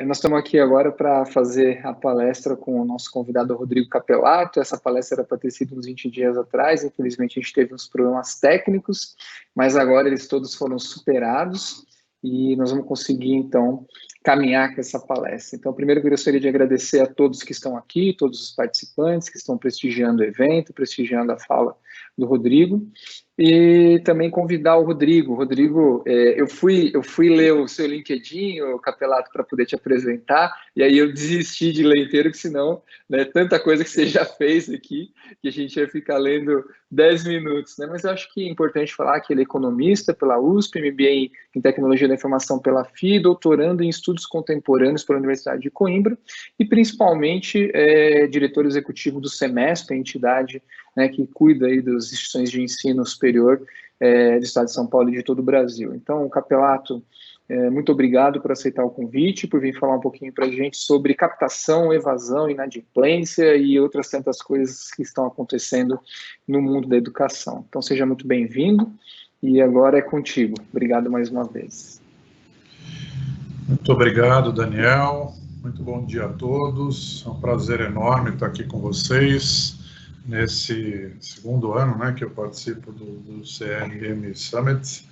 nós estamos aqui agora para fazer a palestra com o nosso convidado Rodrigo Capelato. Essa palestra era para ter sido uns 20 dias atrás, infelizmente a gente teve uns problemas técnicos, mas agora eles todos foram superados e nós vamos conseguir, então, caminhar com essa palestra. Então, primeiro eu gostaria de agradecer a todos que estão aqui, todos os participantes que estão prestigiando o evento, prestigiando a fala do Rodrigo, e também convidar o Rodrigo. Rodrigo, eu fui ler o seu LinkedIn, o Capelato, para poder te apresentar, e aí eu desisti de ler inteiro, que senão, né, tanta coisa que você já fez aqui, que a gente ia ficar lendo 10 minutos, né? Mas eu acho que é importante falar que ele é economista pela USP, MBA em Tecnologia da Informação pela FII, doutorando em Estudos Contemporâneos pela Universidade de Coimbra, e principalmente diretor executivo do SEMESP, a entidade, né, que cuida aí das instituições de ensino superior do Estado de São Paulo e de todo o Brasil. Então, Capelato, muito obrigado por aceitar o convite, por vir falar um pouquinho para a gente sobre captação, evasão, inadimplência e outras tantas coisas que estão acontecendo no mundo da educação. Então, seja muito bem-vindo e agora é contigo. Obrigado mais uma vez. Muito obrigado, Daniel. Muito bom dia a todos. É um prazer enorme estar aqui com vocês nesse segundo ano, né, que eu participo do CRM Summit.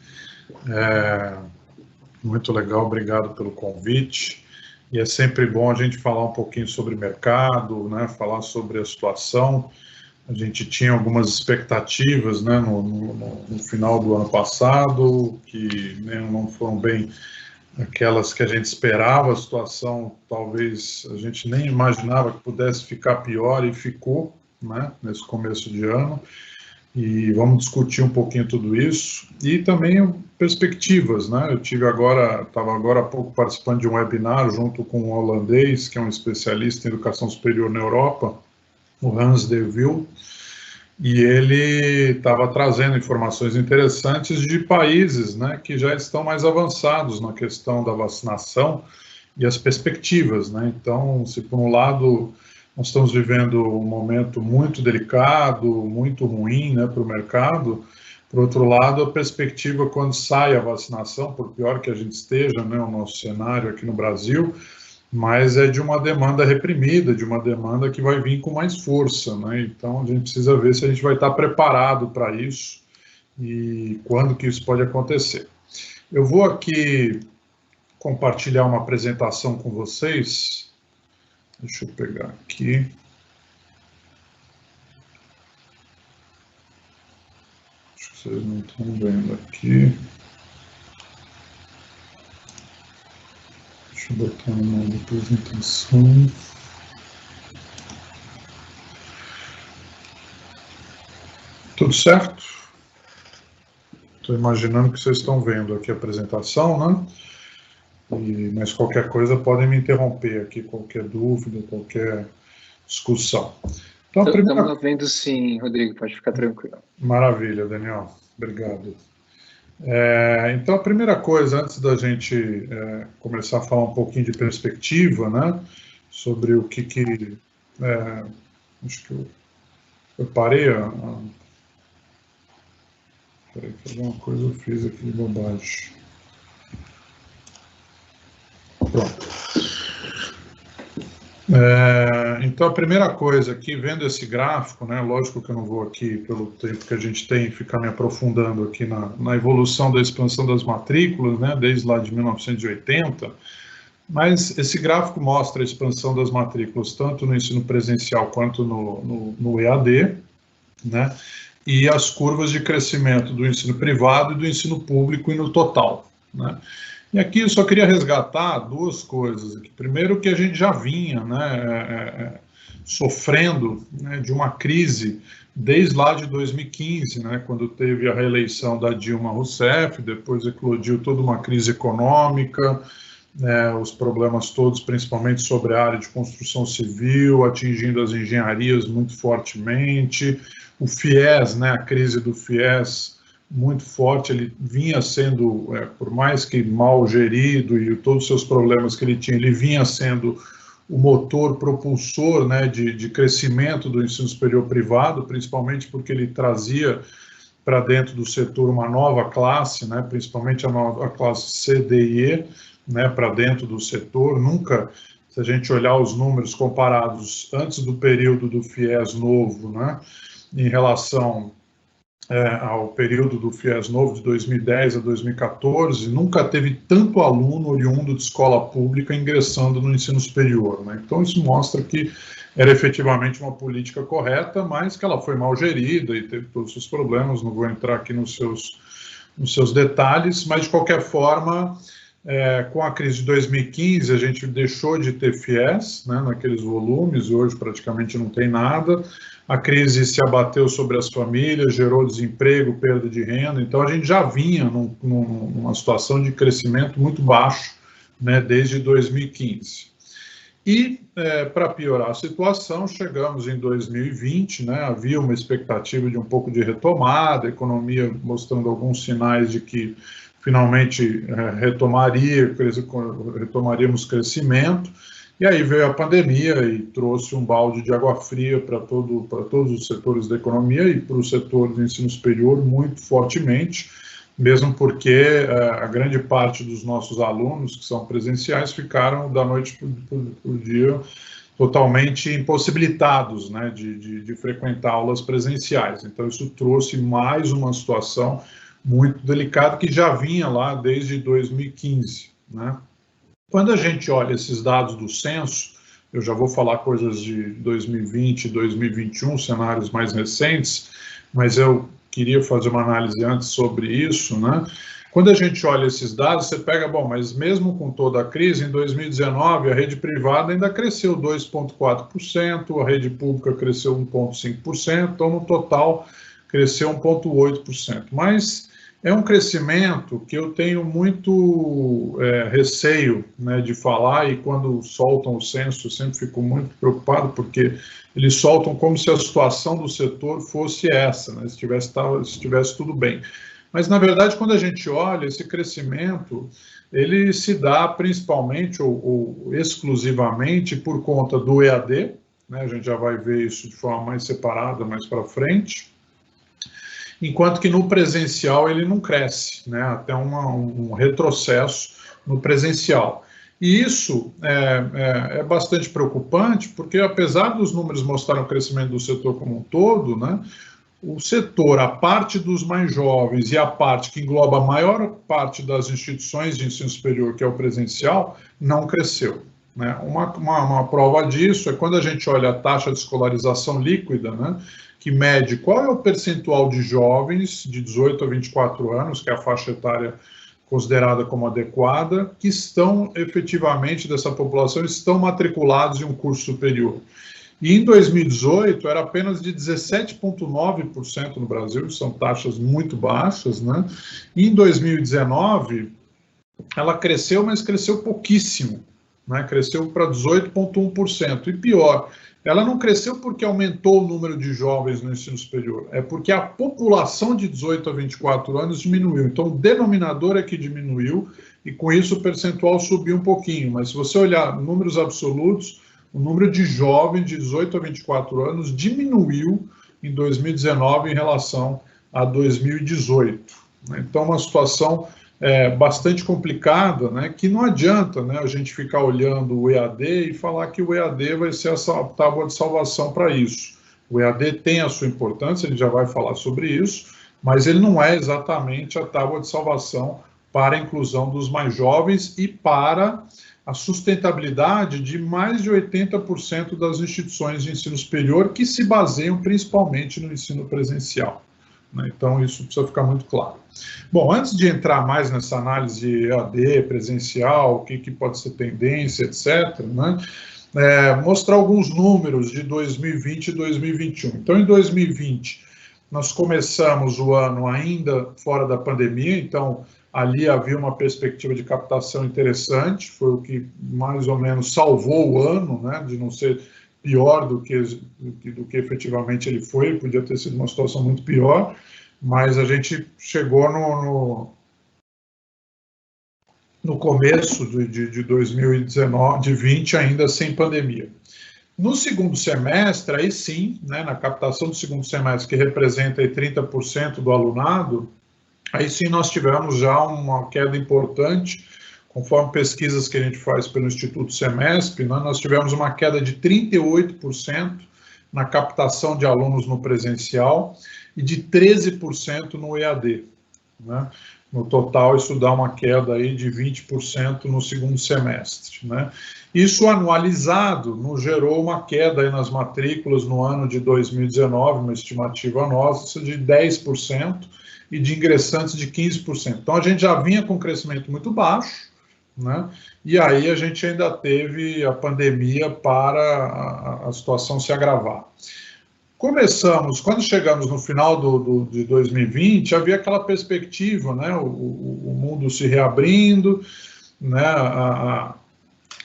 Muito legal, obrigado pelo convite. E é sempre bom a gente falar um pouquinho sobre mercado, né, falar sobre a situação. A gente tinha algumas expectativas, né, no final do ano passado, que, né, não foram bem aquelas que a gente esperava. A situação, talvez, a gente nem imaginava que pudesse ficar pior, e ficou, né, nesse começo de ano, e vamos discutir um pouquinho tudo isso, e também perspectivas, né, estava agora há pouco participando de um webinar junto com um holandês, que é um especialista em educação superior na Europa, o Hans de Wiel, e ele estava trazendo informações interessantes de países, né, que já estão mais avançados na questão da vacinação e as perspectivas, né. Então, se por um lado nós estamos vivendo um momento muito delicado, muito ruim, né, para o mercado, por outro lado, a perspectiva quando sai a vacinação, por pior que a gente esteja, né, o nosso cenário aqui no Brasil, mas é de uma demanda reprimida, de uma demanda que vai vir com mais força, né? Então a gente precisa ver se a gente vai estar preparado para isso e quando que isso pode acontecer. Eu vou aqui compartilhar uma apresentação com vocês. Deixa eu pegar aqui. Acho que vocês não estão vendo aqui. Deixa eu botar uma apresentação. Tudo certo? Estou imaginando que vocês estão vendo aqui a apresentação, né? Mas qualquer coisa podem me interromper aqui, qualquer dúvida, qualquer discussão. Então, estamos vendo sim, Rodrigo, pode ficar tranquilo. Maravilha, Daniel. Obrigado. Então, a primeira coisa, antes da gente começar a falar um pouquinho de perspectiva, né, sobre o que acho que eu parei peraí, que alguma coisa eu fiz aqui de bobagem. Pronto. Então, a primeira coisa aqui, vendo esse gráfico, né, lógico que eu não vou aqui, pelo tempo que a gente tem, ficar me aprofundando aqui na evolução da expansão das matrículas, né, desde lá de 1980, mas esse gráfico mostra a expansão das matrículas tanto no ensino presencial quanto no EAD, né, e as curvas de crescimento do ensino privado e do ensino público e no total, né. E aqui eu só queria resgatar duas coisas. Primeiro, que a gente já vinha, né, sofrendo, né, de uma crise desde lá de 2015, né, quando teve a reeleição da Dilma Rousseff, depois eclodiu toda uma crise econômica, os problemas todos, principalmente sobre a área de construção civil, atingindo as engenharias muito fortemente, o FIES, né, a crise do FIES, muito forte. Ele vinha sendo, por mais que mal gerido e todos os seus problemas que ele tinha, ele vinha sendo o motor propulsor, né, de crescimento do ensino superior privado, principalmente porque ele trazia para dentro do setor uma nova classe, né, principalmente a classe C, D e E, né, para dentro do setor. Nunca, se a gente olhar os números comparados antes do período do FIES novo, né, em relação ao período do FIES novo de 2010 a 2014, nunca teve tanto aluno oriundo de escola pública ingressando no ensino superior, né? Então isso mostra que era efetivamente uma política correta, mas que ela foi mal gerida e teve todos os problemas. Não vou entrar aqui nos seus detalhes, mas de qualquer forma, com a crise de 2015, a gente deixou de ter FIES, né, naqueles volumes, hoje praticamente não tem nada. A crise se abateu sobre as famílias, gerou desemprego, perda de renda, então a gente já vinha numa situação de crescimento muito baixo, né, desde 2015. E, para piorar a situação, chegamos em 2020, né, havia uma expectativa de um pouco de retomada, a economia mostrando alguns sinais de que finalmente retomaríamos crescimento, e aí veio a pandemia e trouxe um balde de água fria para todos os setores da economia e para o setor do ensino superior muito fortemente, mesmo porque a grande parte dos nossos alunos que são presenciais ficaram da noite para o dia totalmente impossibilitados, né, de frequentar aulas presenciais. Então isso trouxe mais uma situação muito delicada que já vinha lá desde 2015, né? Quando a gente olha esses dados do censo, eu já vou falar coisas de 2020 e 2021, cenários mais recentes, mas eu queria fazer uma análise antes sobre isso, né? Quando a gente olha esses dados, você pega, bom, mas mesmo com toda a crise, em 2019 a rede privada ainda cresceu 2,4%, a rede pública cresceu 1,5%, então no total cresceu 1,8%. Mas é um crescimento que eu tenho muito receio, né, de falar, e quando soltam o censo eu sempre fico muito preocupado, porque eles soltam como se a situação do setor fosse essa, né, se tivesse tudo bem. Mas, na verdade, quando a gente olha, esse crescimento, ele se dá principalmente ou exclusivamente por conta do EAD, né, a gente já vai ver isso de forma mais separada mais para frente, enquanto que no presencial ele não cresce, né, até um retrocesso no presencial. E isso é bastante preocupante, porque apesar dos números mostrarem o crescimento do setor como um todo, né, o setor, a parte dos mais jovens e a parte que engloba a maior parte das instituições de ensino superior, que é o presencial, não cresceu, né? Uma prova disso é quando a gente olha a taxa de escolarização líquida, né, que mede qual é o percentual de jovens de 18 a 24 anos, que é a faixa etária considerada como adequada, que estão efetivamente, dessa população, estão matriculados em um curso superior. E em 2018 era apenas de 17,9% no Brasil, são taxas muito baixas, né? E em 2019 ela cresceu, mas cresceu pouquíssimo, né? Cresceu para 18,1%. E pior, ela não cresceu porque aumentou o número de jovens no ensino superior, é porque a população de 18 a 24 anos diminuiu. Então o denominador é que diminuiu e com isso o percentual subiu um pouquinho. Mas se você olhar números absolutos, o número de jovens de 18 a 24 anos diminuiu em 2019 em relação a 2018. Então, uma situação bastante complicada, né, que não adianta, né, a gente ficar olhando o EAD e falar que o EAD vai ser essa tábua de salvação para isso. O EAD tem a sua importância, a gente já vai falar sobre isso, mas ele não é exatamente a tábua de salvação para a inclusão dos mais jovens e para a sustentabilidade de mais de 80% das instituições de ensino superior que se baseiam principalmente no ensino presencial, né? Então, isso precisa ficar muito claro. Bom, antes de entrar mais nessa análise de EAD, presencial, o que pode ser tendência, etc., né, mostrar alguns números de 2020 e 2021. Então, em 2020, nós começamos o ano ainda fora da pandemia, então ali havia uma perspectiva de captação interessante, foi o que mais ou menos salvou o ano, né, de não ser pior do que efetivamente ele foi, podia ter sido uma situação muito pior, mas a gente chegou no começo de 2019, de 20 ainda sem pandemia. No segundo semestre, aí sim, né, na captação do segundo semestre, que representa aí 30% do alunado, aí sim nós tivemos já uma queda importante, conforme pesquisas que a gente faz pelo Instituto Semesp, nós tivemos uma queda de 38% na captação de alunos no presencial e de 13% no EAD, né? No total, isso dá uma queda aí de 20% no segundo semestre, né? Isso anualizado nos gerou uma queda aí nas matrículas no ano de 2019, uma estimativa nossa de 10% e de ingressantes de 15%. Então, a gente já vinha com um crescimento muito baixo, né? E aí a gente ainda teve a pandemia para a situação se agravar. Quando chegamos no final de 2020, havia aquela perspectiva, né? O mundo se reabrindo, né? A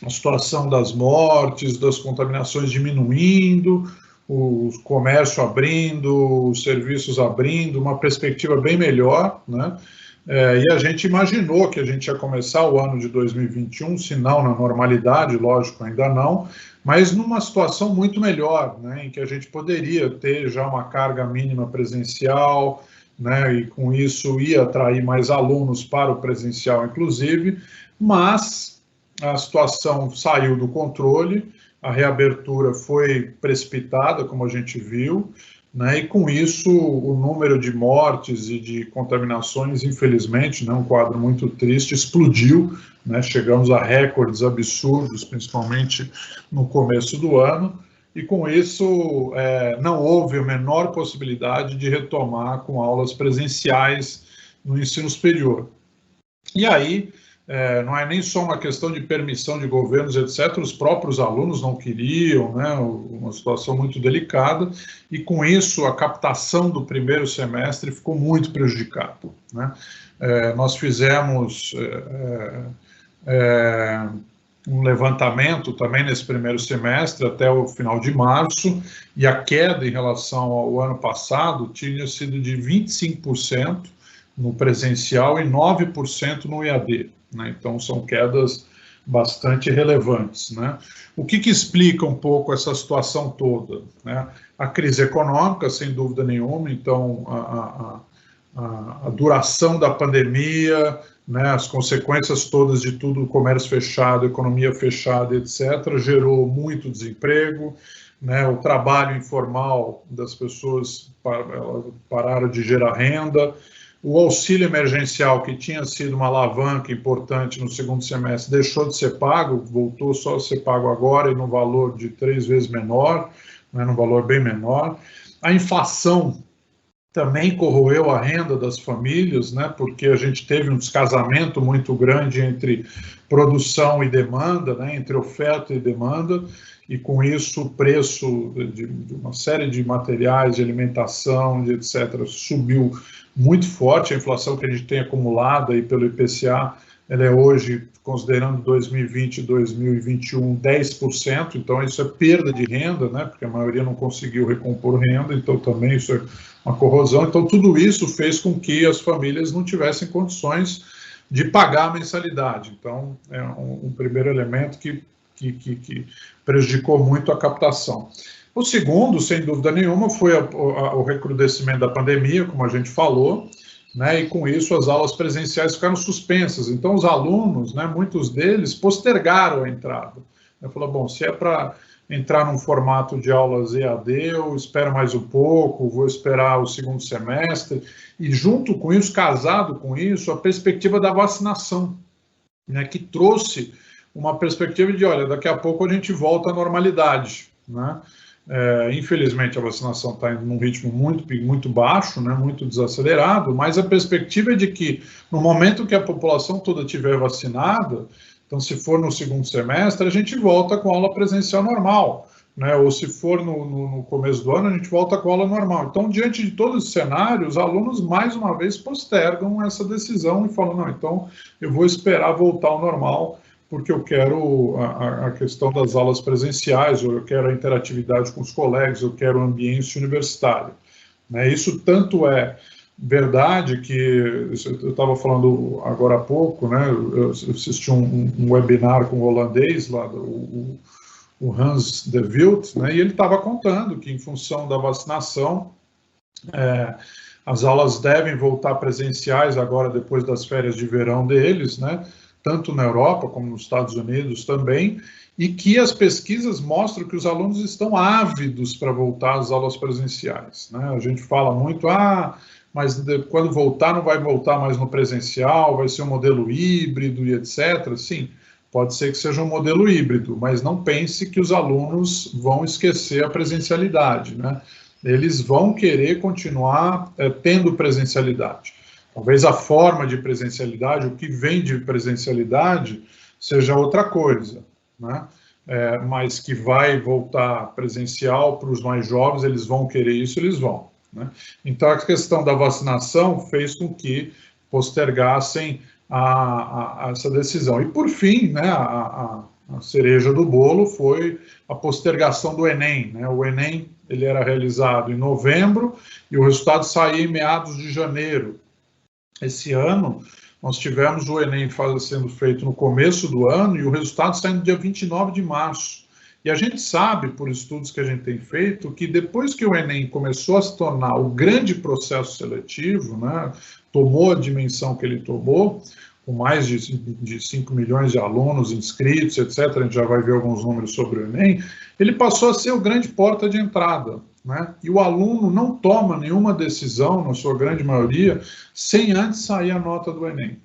situação das mortes, das contaminações diminuindo, o comércio abrindo, os serviços abrindo, uma perspectiva bem melhor, né? E a gente imaginou que a gente ia começar o ano de 2021, se não na normalidade, lógico, ainda não, mas numa situação muito melhor, né, em que a gente poderia ter já uma carga mínima presencial, né, e com isso ia atrair mais alunos para o presencial, inclusive, mas a situação saiu do controle, a reabertura foi precipitada, como a gente viu, né, e com isso o número de mortes e de contaminações, infelizmente, né, um quadro muito triste, explodiu, né, chegamos a recordes absurdos, principalmente no começo do ano, e com isso não houve a menor possibilidade de retomar com aulas presenciais no ensino superior. E aí, não é nem só uma questão de permissão de governos, etc., os próprios alunos não queriam, né, uma situação muito delicada, e com isso a captação do primeiro semestre ficou muito prejudicada, né? Nós fizemos um levantamento também nesse primeiro semestre, até o final de março, e a queda em relação ao ano passado tinha sido de 25% no presencial e 9% no EAD. Né? Então, são quedas bastante relevantes. Né? O que explica um pouco essa situação toda? Né? A crise econômica, sem dúvida nenhuma, então a duração da pandemia, né, as consequências todas de tudo, o comércio fechado, economia fechada, etc., gerou muito desemprego, né, o trabalho informal das pessoas pararam de gerar renda, o auxílio emergencial, que tinha sido uma alavanca importante no segundo semestre, deixou de ser pago, voltou só a ser pago agora e no valor de 3 vezes menor, né, num valor bem menor. A inflação também corroeu a renda das famílias, né, porque a gente teve um descasamento muito grande entre produção e demanda, né, entre oferta e demanda, e com isso o preço de uma série de materiais, de alimentação, de etc., subiu muito forte. A inflação que a gente tem acumulada aí pelo IPCA, ela é hoje, considerando 2020 e 2021, 10%, então isso é perda de renda, né, porque a maioria não conseguiu recompor renda, então também isso é uma corrosão. Então tudo isso fez com que as famílias não tivessem condições de pagar a mensalidade. Então é um primeiro elemento que prejudicou muito a captação. O segundo, sem dúvida nenhuma, foi o recrudescimento da pandemia, como a gente falou, né, e com isso as aulas presenciais ficaram suspensas. Então os alunos, né, muitos deles, postergaram a entrada. Falou, bom, se é para entrar num formato de aulas EAD, eu espero mais um pouco, vou esperar o segundo semestre, e junto com isso, casado com isso, a perspectiva da vacinação, né, que trouxe uma perspectiva de, olha, daqui a pouco a gente volta à normalidade, né? Infelizmente a vacinação está indo num ritmo muito baixo, né, muito desacelerado, mas a perspectiva é de que no momento que a população toda estiver vacinada, então se for no segundo semestre, a gente volta com aula presencial normal, né, ou se for no começo do ano, a gente volta com aula normal. Então, diante de todo esse cenário, os alunos mais uma vez postergam essa decisão e falam, não, então eu vou esperar voltar ao normal, porque eu quero a questão das aulas presenciais, ou eu quero a interatividade com os colegas, eu quero o ambiente universitário. Né? Isso tanto é verdade que, eu estava falando agora há pouco, né, eu assisti um webinar com o holandês, lá, o Hans de Wild, né, e ele estava contando que, em função da vacinação, as aulas devem voltar presenciais agora, depois das férias de verão deles, né, tanto na Europa como nos Estados Unidos também, e que as pesquisas mostram que os alunos estão ávidos para voltar às aulas presenciais, né? A gente fala muito, mas quando voltar não vai voltar mais no presencial, vai ser um modelo híbrido e etc. Sim, pode ser que seja um modelo híbrido, mas não pense que os alunos vão esquecer a presencialidade, né? Eles vão querer continuar tendo presencialidade. Talvez a forma de presencialidade, o que vem de presencialidade, seja outra coisa, né? Mas que vai voltar presencial para os mais jovens, eles vão querer isso, eles vão, né? Então, a questão da vacinação fez com que postergassem essa decisão. E, por fim, né, a cereja do bolo foi a postergação do Enem, né? O Enem ele era realizado em novembro e o resultado saía em meados de janeiro. Esse ano, nós tivemos o Enem sendo feito no começo do ano e o resultado saindo dia 29 de março. E a gente sabe, por estudos que a gente tem feito, que depois que o Enem começou a se tornar o grande processo seletivo, né, tomou a dimensão que ele tomou, com mais de 5 milhões de alunos inscritos, etc., a gente já vai ver alguns números sobre o Enem, ele passou a ser o grande porta de entrada, né? E o aluno não toma nenhuma decisão, na sua grande maioria, sem antes sair a nota do Enem.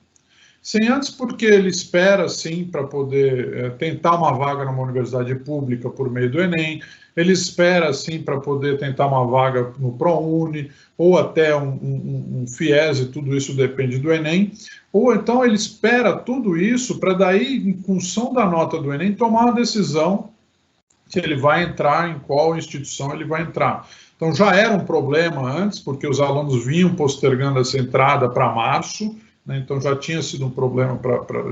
Sem antes, porque ele espera, sim, para poder tentar uma vaga numa universidade pública por meio do Enem, ele espera, sim, para poder tentar uma vaga no ProUni, ou até um FIES, e tudo isso depende do Enem, ou então ele espera tudo isso para daí, em função da nota do Enem, tomar uma decisão se ele vai entrar, em qual instituição ele vai entrar. Então, já era um problema antes, porque os alunos vinham postergando essa entrada para março, né? Então já tinha sido um problema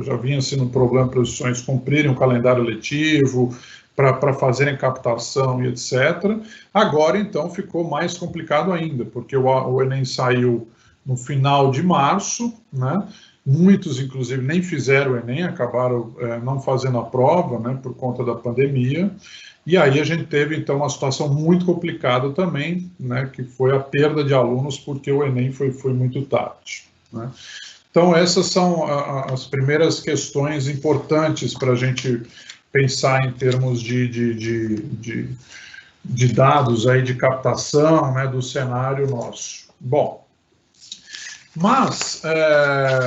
já vinha sendo um problema para os instituições cumprirem o calendário letivo, para fazerem captação e etc. Agora, então, ficou mais complicado ainda, porque o Enem saiu no final de março, né? Muitos, inclusive, nem fizeram o Enem, acabaram não fazendo a prova, né, por conta da pandemia. E aí a gente teve, então, uma situação muito complicada também, né, que foi a perda de alunos, porque o Enem foi muito tarde, né? Então, essas são as primeiras questões importantes para a gente pensar em termos de dados aí de captação, né, do cenário nosso. Bom, mas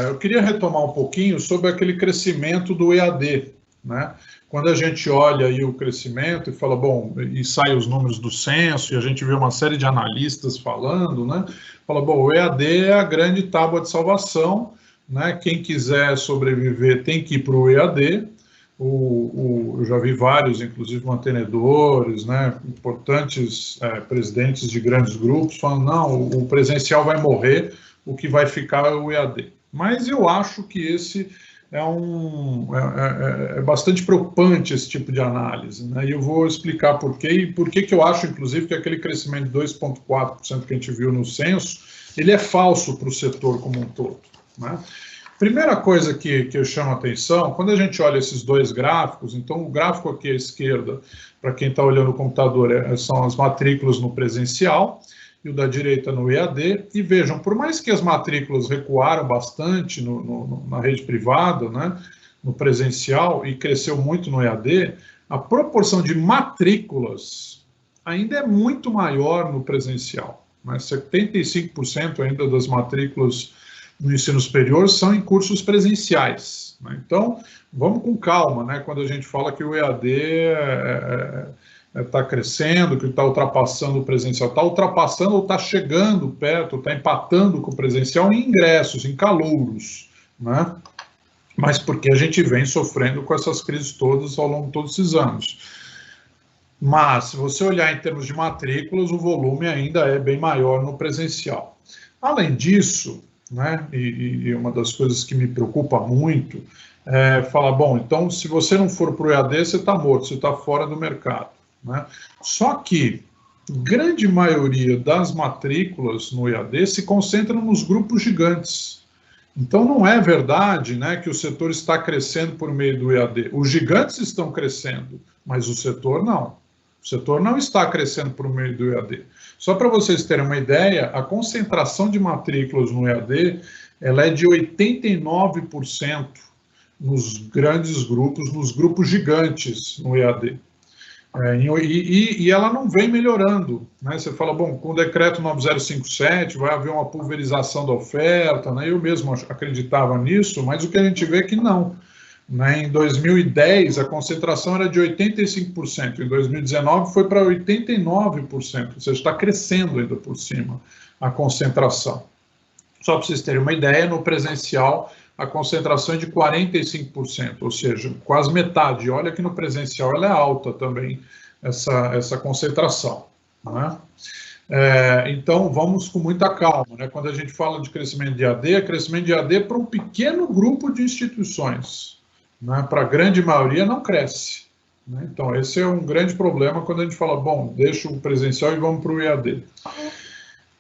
eu queria retomar um pouquinho sobre aquele crescimento do EAD, né? Quando a gente olha aí o crescimento e fala, bom, e sai os números do censo, e a gente vê uma série de analistas falando, né? Fala, bom, o EAD é a grande tábua de salvação, né? Quem quiser sobreviver tem que ir para o EAD. Eu já vi vários, inclusive mantenedores, né? Importantes presidentes de grandes grupos falando, não, o presencial vai morrer, o que vai ficar é o EAD. Mas eu acho que esse é bastante preocupante esse tipo de análise, né? E eu vou explicar por quê, e por que eu acho, inclusive, que aquele crescimento de 2,4% que a gente viu no censo, ele é falso para o setor como um todo, né? Primeira coisa que eu chamo a atenção, quando a gente olha esses dois gráficos, então o gráfico aqui à esquerda, para quem está olhando o computador, são as matrículas no presencial, e o da direita no EAD, e vejam, por mais que as matrículas recuaram bastante na rede privada, né, no presencial, e cresceu muito no EAD, a proporção de matrículas ainda é muito maior no presencial, né, 75% ainda das matrículas no ensino superior são em cursos presenciais, né? Então, vamos com calma, né, quando a gente fala que o EAD está crescendo, que está ultrapassando o presencial, está ultrapassando ou está chegando perto, está empatando com o presencial em ingressos, em calouros, né? Mas porque a gente vem sofrendo com essas crises todas ao longo de todos esses anos. Mas, se você olhar em termos de matrículas, o volume ainda é bem maior no presencial. Além disso, né, e uma das coisas que me preocupa muito é falar, bom, então, se você não for para o EAD, você está morto, você está fora do mercado, né? Só que grande maioria das matrículas no EAD se concentram nos grupos gigantes. Então, não é verdade, né, que o setor está crescendo por meio do EAD. Os gigantes estão crescendo, mas o setor não. O setor não está crescendo por meio do EAD. Só para vocês terem uma ideia, a concentração de matrículas no EAD ela é de 89% nos grandes grupos, nos grupos gigantes no EAD. E ela não vem melhorando, né? Você fala, bom, com o decreto 9057 vai haver uma pulverização da oferta, né? Eu mesmo acreditava nisso, mas o que a gente vê é que não. Né? Em 2010, a concentração era de 85%, em 2019 foi para 89%, ou seja, está crescendo ainda por cima a concentração. Só para vocês terem uma ideia, no presencial a concentração é de 45%, ou seja, quase metade. Olha que no presencial ela é alta também, essa concentração. Né? Então, vamos com muita calma. Né? Quando a gente fala de crescimento de AD, é crescimento de AD para um pequeno grupo de instituições. Né? Para a grande maioria, não cresce. Né? Então, esse é um grande problema quando a gente fala, bom, deixa o presencial e vamos para o EAD.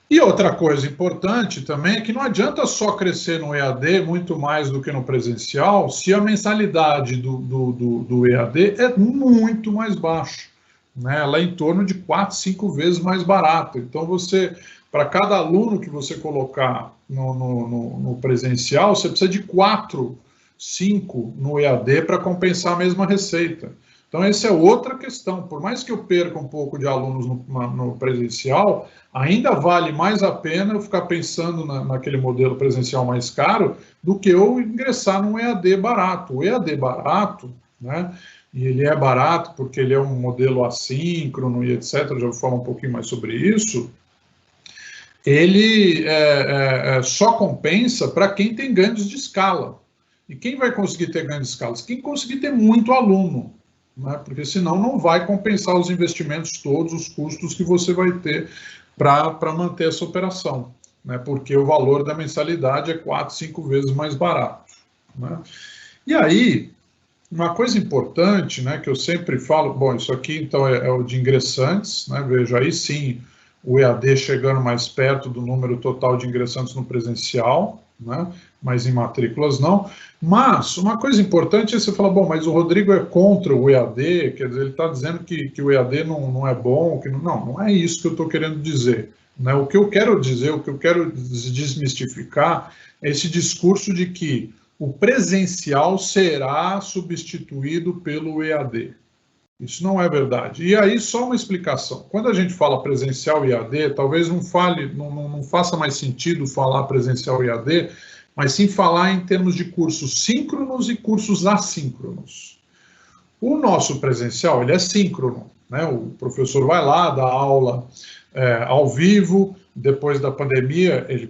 E outra coisa importante também é que não adianta só crescer no EAD muito mais do que no presencial se a mensalidade do EAD é muito mais baixa. Né? Ela é em torno de 4, 5 vezes mais barata. Então, para cada aluno que você colocar no presencial, você precisa de 4, 5 no EAD para compensar a mesma receita. Então, essa é outra questão. Por mais que eu perca um pouco de alunos no presencial, ainda vale mais a pena eu ficar pensando naquele modelo presencial mais caro do que eu ingressar num EAD barato. O EAD barato, né, e ele é barato porque ele é um modelo assíncrono e etc., eu já vou falar um pouquinho mais sobre isso, ele só compensa para quem tem ganhos de escala. E quem vai conseguir ter ganhos de escala? Quem conseguir ter muito aluno. Né? Porque senão não vai compensar os investimentos todos, os custos que você vai ter para manter essa operação, né? Porque o valor da mensalidade é 4, 5 vezes mais barato. Né? E aí, uma coisa importante, né, que eu sempre falo, bom, isso aqui então é o de ingressantes, né? Veja, aí sim o EAD chegando mais perto do número total de ingressantes no presencial, né? Mas em matrículas não. Mas uma coisa importante é você falar, bom, mas o Rodrigo é contra o EAD, quer dizer, ele está dizendo que o EAD não é bom, que não é isso que eu estou querendo dizer. Né? O que eu quero dizer, o que eu quero desmistificar é esse discurso de que o presencial será substituído pelo EAD. Isso não é verdade. E aí, só uma explicação. Quando a gente fala presencial e EAD, talvez não faça mais sentido falar presencial e EAD, mas sim falar em termos de cursos síncronos e cursos assíncronos. O nosso presencial, ele é síncrono, né? O professor vai lá, dá aula ao vivo, depois da pandemia ele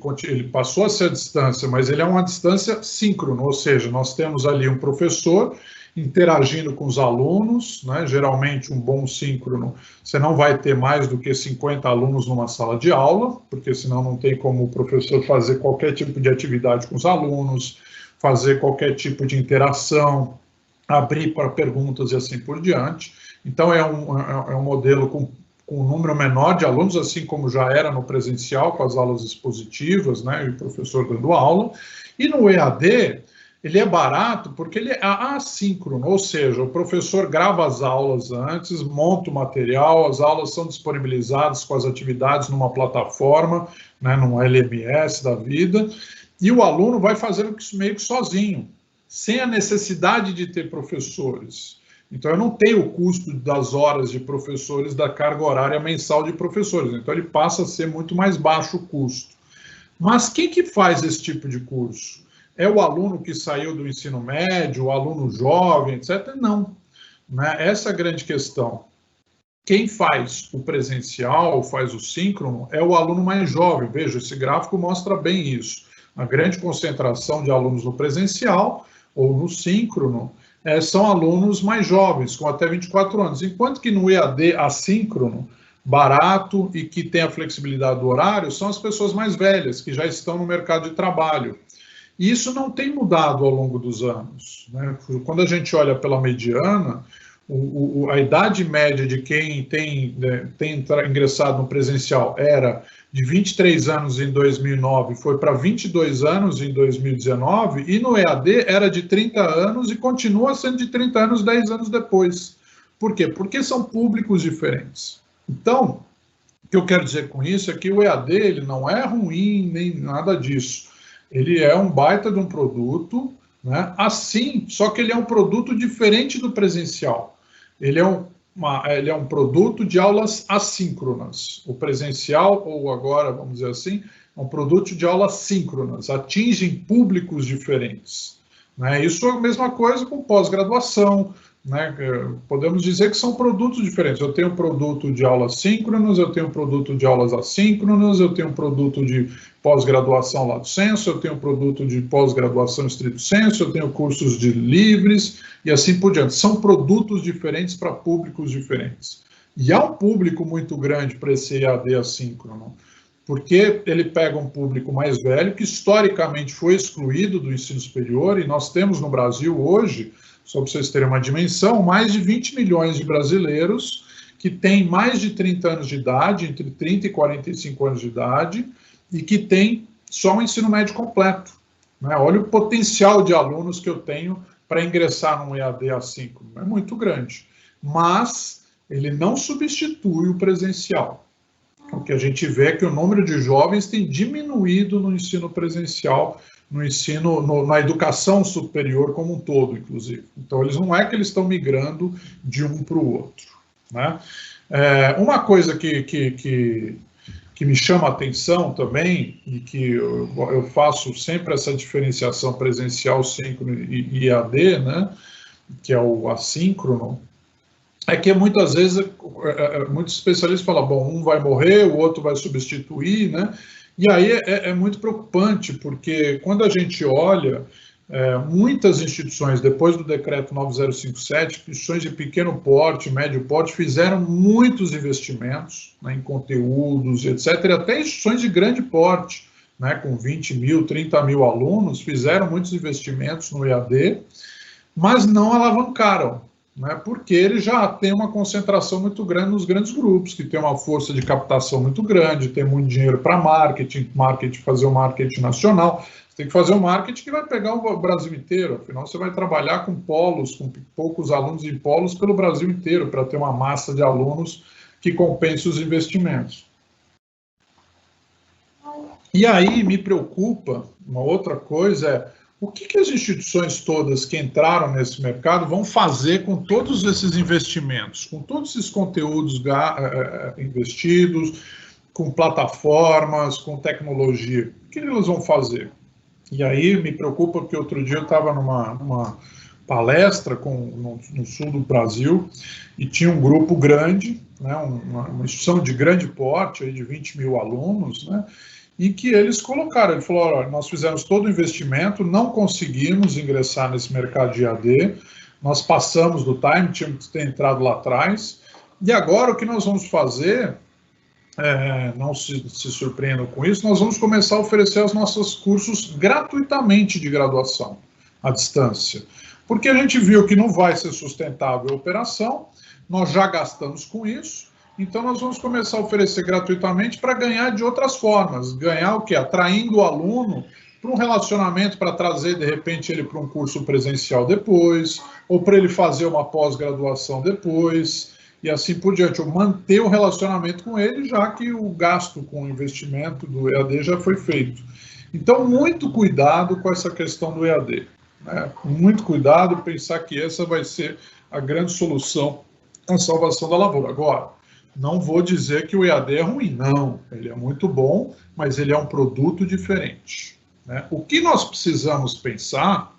passou a ser à distância, mas ele é uma distância síncrona, ou seja, nós temos ali um professor interagindo com os alunos, né? Geralmente um bom síncrono, você não vai ter mais do que 50 alunos numa sala de aula, porque senão não tem como o professor fazer qualquer tipo de atividade com os alunos, fazer qualquer tipo de interação, abrir para perguntas e assim por diante. Então é um modelo com um número menor de alunos, assim como já era no presencial, com as aulas expositivas, né? E o professor dando aula. E no EAD, ele é barato porque ele é assíncrono, ou seja, o professor grava as aulas antes, monta o material, as aulas são disponibilizadas com as atividades numa plataforma, né, num LMS da vida, e o aluno vai fazendo isso meio que sozinho, sem a necessidade de ter professores. Então, eu não tenho o custo das horas de professores, da carga horária mensal de professores, então ele passa a ser muito mais baixo o custo. Mas quem que faz esse tipo de curso? É o aluno que saiu do ensino médio, o aluno jovem, etc? Não. Né? Essa é a grande questão. Quem faz o presencial, faz o síncrono, é o aluno mais jovem. Veja, esse gráfico mostra bem isso. A grande concentração de alunos no presencial ou no síncrono são alunos mais jovens, com até 24 anos. Enquanto que no EAD assíncrono, barato e que tem a flexibilidade do horário, são as pessoas mais velhas, que já estão no mercado de trabalho. E isso não tem mudado ao longo dos anos. Né? Quando a gente olha pela mediana, a idade média de quem tem ingressado no presencial era de 23 anos em 2009, foi para 22 anos em 2019, e no EAD era de 30 anos e continua sendo de 30 anos 10 anos depois. Por quê? Porque são públicos diferentes. Então, o que eu quero dizer com isso é que o EAD ele não é ruim nem nada disso. Ele é um baita de um produto, né? Assim, só que ele é um produto diferente do presencial. Ele é um produto de aulas assíncronas. O presencial, ou agora, vamos dizer assim, é um produto de aulas síncronas, atingem públicos diferentes, né? Isso é a mesma coisa com pós-graduação, né? Podemos dizer que são produtos diferentes. Eu tenho um produto de aulas síncronas, eu tenho um produto de aulas assíncronas, eu tenho um produto de pós-graduação lato sensu, eu tenho um produto de pós-graduação estrito sensu, eu tenho cursos de livres e assim por diante. São produtos diferentes para públicos diferentes. E há um público muito grande para esse EAD assíncrono, porque ele pega um público mais velho, que historicamente foi excluído do ensino superior, e nós temos no Brasil hoje, só para vocês terem uma dimensão, mais de 20 milhões de brasileiros que têm mais de 30 anos de idade, entre 30 e 45 anos de idade, e que têm só um ensino médio completo, né? Olha o potencial de alunos que eu tenho para ingressar num EAD assíncrono, é muito grande, mas ele não substitui o presencial. O que a gente vê é que o número de jovens tem diminuído no ensino presencial, na educação superior como um todo, inclusive. Então, não é que eles estão migrando de um para o outro, né? Uma coisa que me chama a atenção também, e que eu faço sempre essa diferenciação presencial, síncrono e EAD, né, que é o assíncrono, é que muitas vezes muitos especialistas falam, bom, um vai morrer, o outro vai substituir, né? E aí é muito preocupante, porque quando a gente olha, muitas instituições, depois do decreto 9057, instituições de pequeno porte, médio porte, fizeram muitos investimentos, né, em conteúdos, etc., e até instituições de grande porte, né, com 20 mil, 30 mil alunos, fizeram muitos investimentos no EAD, mas não alavancaram, né, porque ele já tem uma concentração muito grande nos grandes grupos, que tem uma força de captação muito grande, tem muito dinheiro para marketing, fazer o marketing nacional. Você tem que fazer um marketing que vai pegar o Brasil inteiro, afinal você vai trabalhar com polos, com poucos alunos em polos pelo Brasil inteiro, para ter uma massa de alunos que compense os investimentos. E aí me preocupa, uma outra coisa é, o que as instituições todas que entraram nesse mercado vão fazer com todos esses investimentos, com todos esses conteúdos investidos, com plataformas, com tecnologia? O que elas vão fazer? E aí me preocupa porque outro dia eu estava numa palestra no sul do Brasil e tinha um grupo grande, né, uma instituição de grande porte, aí de 20 mil alunos, né, e que eles colocaram, ele falou, olha, nós fizemos todo o investimento, não conseguimos ingressar nesse mercado de EAD, nós passamos do time, tínhamos que ter entrado lá atrás, e agora o que nós vamos fazer, não se surpreendam com isso, nós vamos começar a oferecer os nossos cursos gratuitamente de graduação à distância, porque a gente viu que não vai ser sustentável a operação, nós já gastamos com isso, então nós vamos começar a oferecer gratuitamente para ganhar de outras formas. Ganhar o quê? Atraindo o aluno para um relacionamento, para trazer, de repente, ele para um curso presencial depois, ou para ele fazer uma pós-graduação depois, e assim por diante. Ou manter o relacionamento com ele, já que o gasto com o investimento do EAD já foi feito. Então, muito cuidado com essa questão do EAD, né? Muito cuidado, pensar que essa vai ser a grande solução, a salvação da lavoura. Agora, não vou dizer que o EAD é ruim, não. Ele é muito bom, mas ele é um produto diferente, né? O que nós precisamos pensar,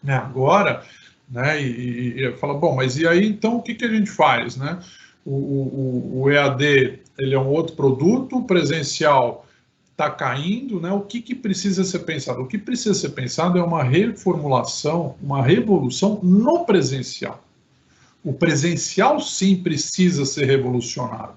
né, agora, né, e falar, bom, mas e aí, então, o que a gente faz, né? O EAD, ele é um outro produto, o presencial está caindo, né? O que precisa ser pensado? O que precisa ser pensado é uma reformulação, uma revolução no presencial. O presencial, sim, precisa ser revolucionado.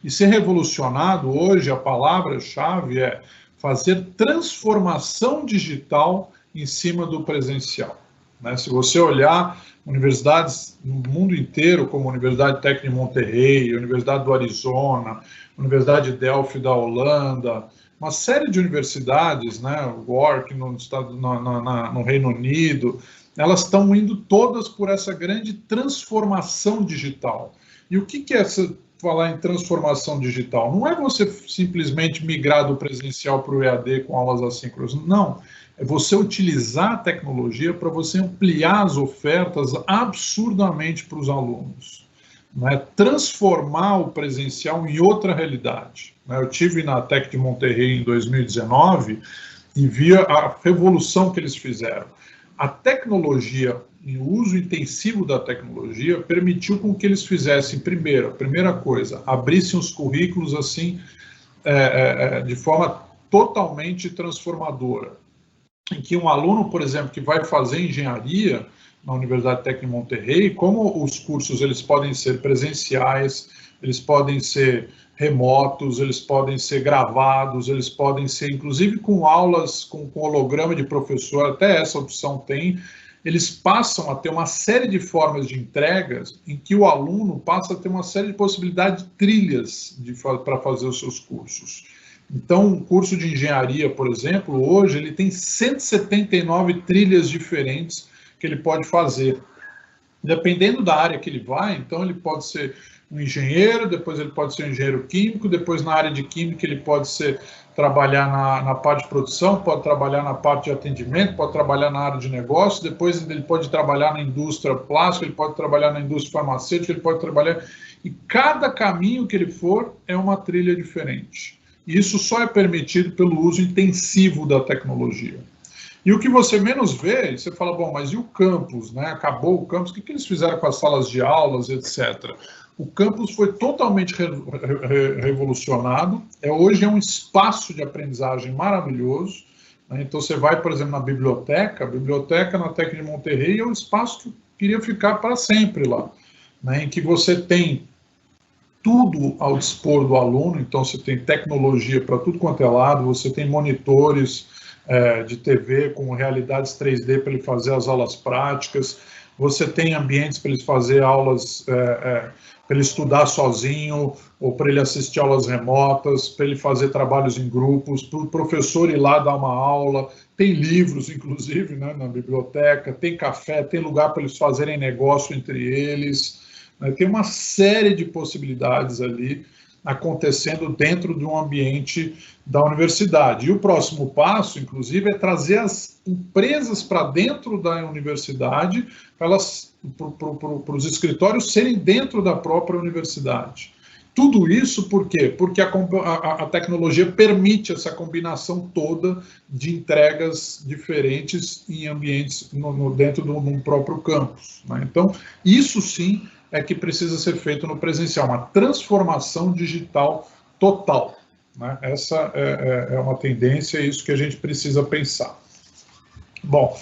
E ser revolucionado, hoje, a palavra-chave é fazer transformação digital em cima do presencial, né? Se você olhar universidades no mundo inteiro, como a Universidade Técnica de Monterrey, a Universidade do Arizona, a Universidade de Delphi da Holanda, uma série de universidades, né, Warwick no Reino Unido, elas estão indo todas por essa grande transformação digital. E o que é falar em transformação digital? Não é você simplesmente migrar do presencial para o EAD com aulas assíncronas, não. É você utilizar a tecnologia para você ampliar as ofertas absurdamente para os alunos, né? Transformar o presencial em outra realidade, né? Eu tive na Tec de Monterrey em 2019 e vi a revolução que eles fizeram. A tecnologia, e o uso intensivo da tecnologia, permitiu com que eles fizessem, a primeira coisa, abrissem os currículos assim, de forma totalmente transformadora, em que um aluno, por exemplo, que vai fazer engenharia na Universidade Técnica de Monterrey, como os cursos eles podem ser presenciais, eles podem ser remotos, eles podem ser gravados, eles podem ser, inclusive, com aulas, com holograma de professor, até essa opção tem, eles passam a ter uma série de formas de entregas em que o aluno passa a ter uma série de possibilidades de trilhas para fazer os seus cursos. Então, um curso de engenharia, por exemplo, hoje ele tem 179 trilhas diferentes que ele pode fazer. Dependendo da área que ele vai, então ele pode ser um engenheiro, depois ele pode ser um engenheiro químico, depois na área de química ele pode trabalhar na parte de produção, pode trabalhar na parte de atendimento, pode trabalhar na área de negócio, depois ele pode trabalhar na indústria plástica, ele pode trabalhar na indústria farmacêutica, ele pode trabalhar... E cada caminho que ele for é uma trilha diferente. E isso só é permitido pelo uso intensivo da tecnologia. E o que você menos vê, você fala, bom, mas e o campus, né? Acabou o campus, o que eles fizeram com as salas de aulas, etc. O campus foi totalmente revolucionado, hoje é um espaço de aprendizagem maravilhoso, né? Então você vai, por exemplo, na biblioteca, a biblioteca na Tec de Monterrey é um espaço que eu queria ficar para sempre lá, né? Em que você tem tudo ao dispor do aluno, então você tem tecnologia para tudo quanto é lado, você tem monitores de TV com realidades 3D para ele fazer as aulas práticas, você tem ambientes para ele fazer aulas, para ele estudar sozinho, ou para ele assistir aulas remotas, para ele fazer trabalhos em grupos, para o professor ir lá dar uma aula, tem livros, inclusive, né, na biblioteca, tem café, tem lugar para eles fazerem negócio entre eles, né, tem uma série de possibilidades ali acontecendo dentro de um ambiente da universidade. E o próximo passo, inclusive, é trazer as empresas para dentro da universidade, para os escritórios serem dentro da própria universidade. Tudo isso por quê? Porque a tecnologia permite essa combinação toda de entregas diferentes em ambientes dentro de um próprio campus, né? Então, isso sim é que precisa ser feito no presencial, uma transformação digital total, né? Essa é uma tendência, é isso que a gente precisa pensar. Bom,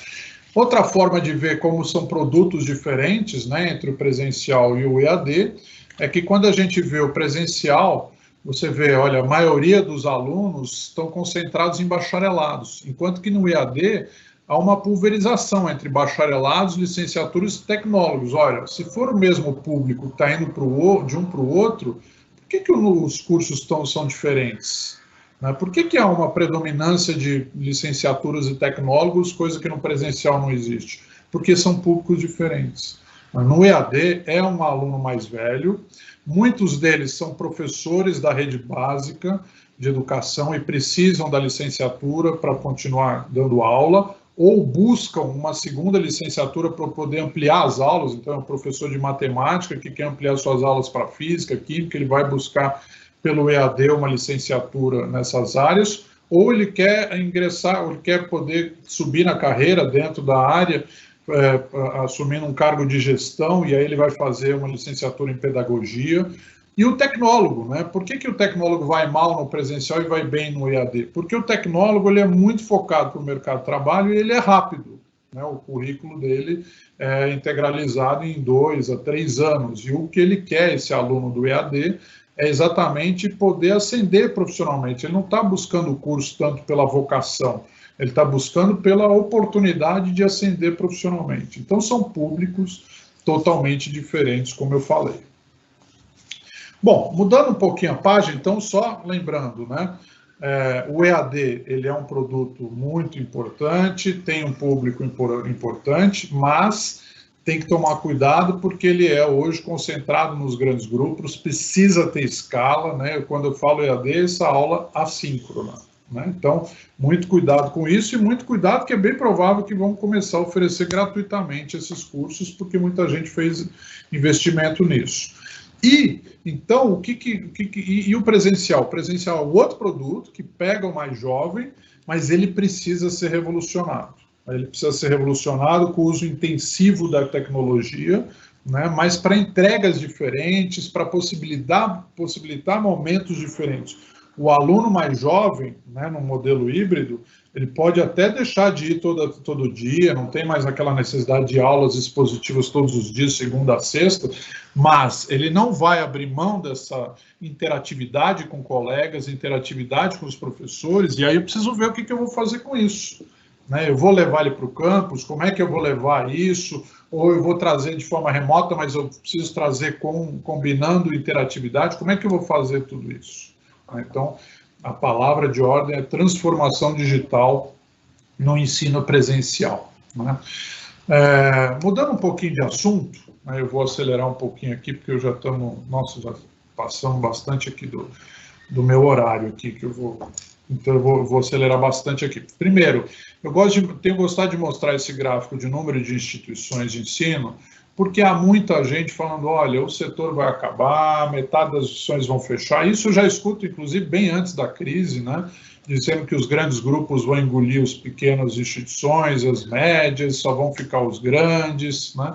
outra forma de ver como são produtos diferentes, né, entre o presencial e o EAD, é que quando a gente vê o presencial, você vê, olha, a maioria dos alunos estão concentrados em bacharelados, enquanto que no EAD há uma pulverização entre bacharelados, licenciaturas e tecnólogos. Olha, se for o mesmo público que está indo de um para o outro, por que os cursos são diferentes? Por que há uma predominância de licenciaturas e tecnólogos, coisa que no presencial não existe? Porque são públicos diferentes. No EAD é um aluno mais velho, muitos deles são professores da rede básica de educação e precisam da licenciatura para continuar dando aula, ou buscam uma segunda licenciatura para poder ampliar as aulas. Então, é um professor de matemática que quer ampliar suas aulas para física, química, ele vai buscar pelo EAD uma licenciatura nessas áreas, ou ele quer ingressar, ou ele quer poder subir na carreira dentro da área, assumindo um cargo de gestão, e aí ele vai fazer uma licenciatura em pedagogia. E o tecnólogo, né? Por que o tecnólogo vai mal no presencial e vai bem no EAD? Porque o tecnólogo ele é muito focado para o mercado de trabalho e ele é rápido, né? O currículo dele é integralizado em 2 a 3 anos. E o que ele quer, esse aluno do EAD, é exatamente poder ascender profissionalmente. Ele não está buscando o curso tanto pela vocação, ele está buscando pela oportunidade de ascender profissionalmente. Então, são públicos totalmente diferentes, como eu falei. Bom, mudando um pouquinho a página, então, só lembrando, né? O EAD, ele é um produto muito importante, tem um público importante, mas tem que tomar cuidado porque ele é hoje concentrado nos grandes grupos, precisa ter escala, né? Quando eu falo EAD, essa aula assíncrona, né? Então, muito cuidado com isso e muito cuidado que é bem provável que vão começar a oferecer gratuitamente esses cursos, porque muita gente fez investimento nisso. E, então, e o presencial? O presencial é outro produto que pega o mais jovem, mas ele precisa ser revolucionado. Ele precisa ser revolucionado com o uso intensivo da tecnologia, né, mas para entregas diferentes, para possibilitar momentos diferentes. O aluno mais jovem, né, no modelo híbrido, ele pode até deixar de ir todo dia, não tem mais aquela necessidade de aulas expositivas todos os dias, segunda a sexta, mas ele não vai abrir mão dessa interatividade com colegas, interatividade com os professores, e aí eu preciso ver o que eu vou fazer com isso. Né? Eu vou levar ele para o campus, como é que eu vou levar isso? Ou eu vou trazer de forma remota, mas eu preciso trazer combinando interatividade, como é que eu vou fazer tudo isso? Então, a palavra de ordem é transformação digital no ensino presencial. Né? Mudando um pouquinho de assunto, né, eu vou acelerar um pouquinho aqui, porque já já passamos bastante aqui do meu horário aqui, então eu vou acelerar bastante aqui. Primeiro, tenho gostado de mostrar esse gráfico de número de instituições de ensino, porque há muita gente falando, olha, o setor vai acabar, metade das instituições vão fechar. Isso eu já escuto, inclusive, bem antes da crise, né? Dizendo que os grandes grupos vão engolir as pequenas instituições, as médias, só vão ficar os grandes, né?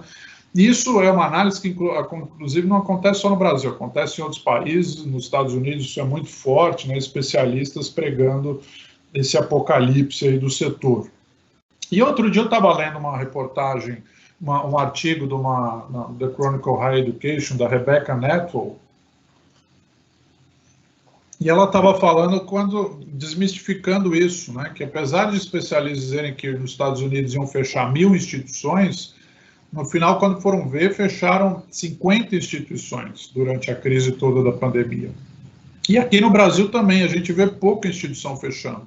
Isso é uma análise que, inclusive, não acontece só no Brasil, acontece em outros países, nos Estados Unidos isso é muito forte, né? Especialistas pregando esse apocalipse aí do setor. E outro dia eu estava lendo uma reportagem, um artigo na The Chronicle Higher Education, da Rebecca Netwell, e ela estava falando, desmistificando isso, né, que apesar de especialistas dizerem que nos Estados Unidos iam fechar 1.000 instituições, no final, quando foram ver, fecharam 50 instituições durante a crise toda da pandemia. E aqui no Brasil também, a gente vê pouca instituição fechando.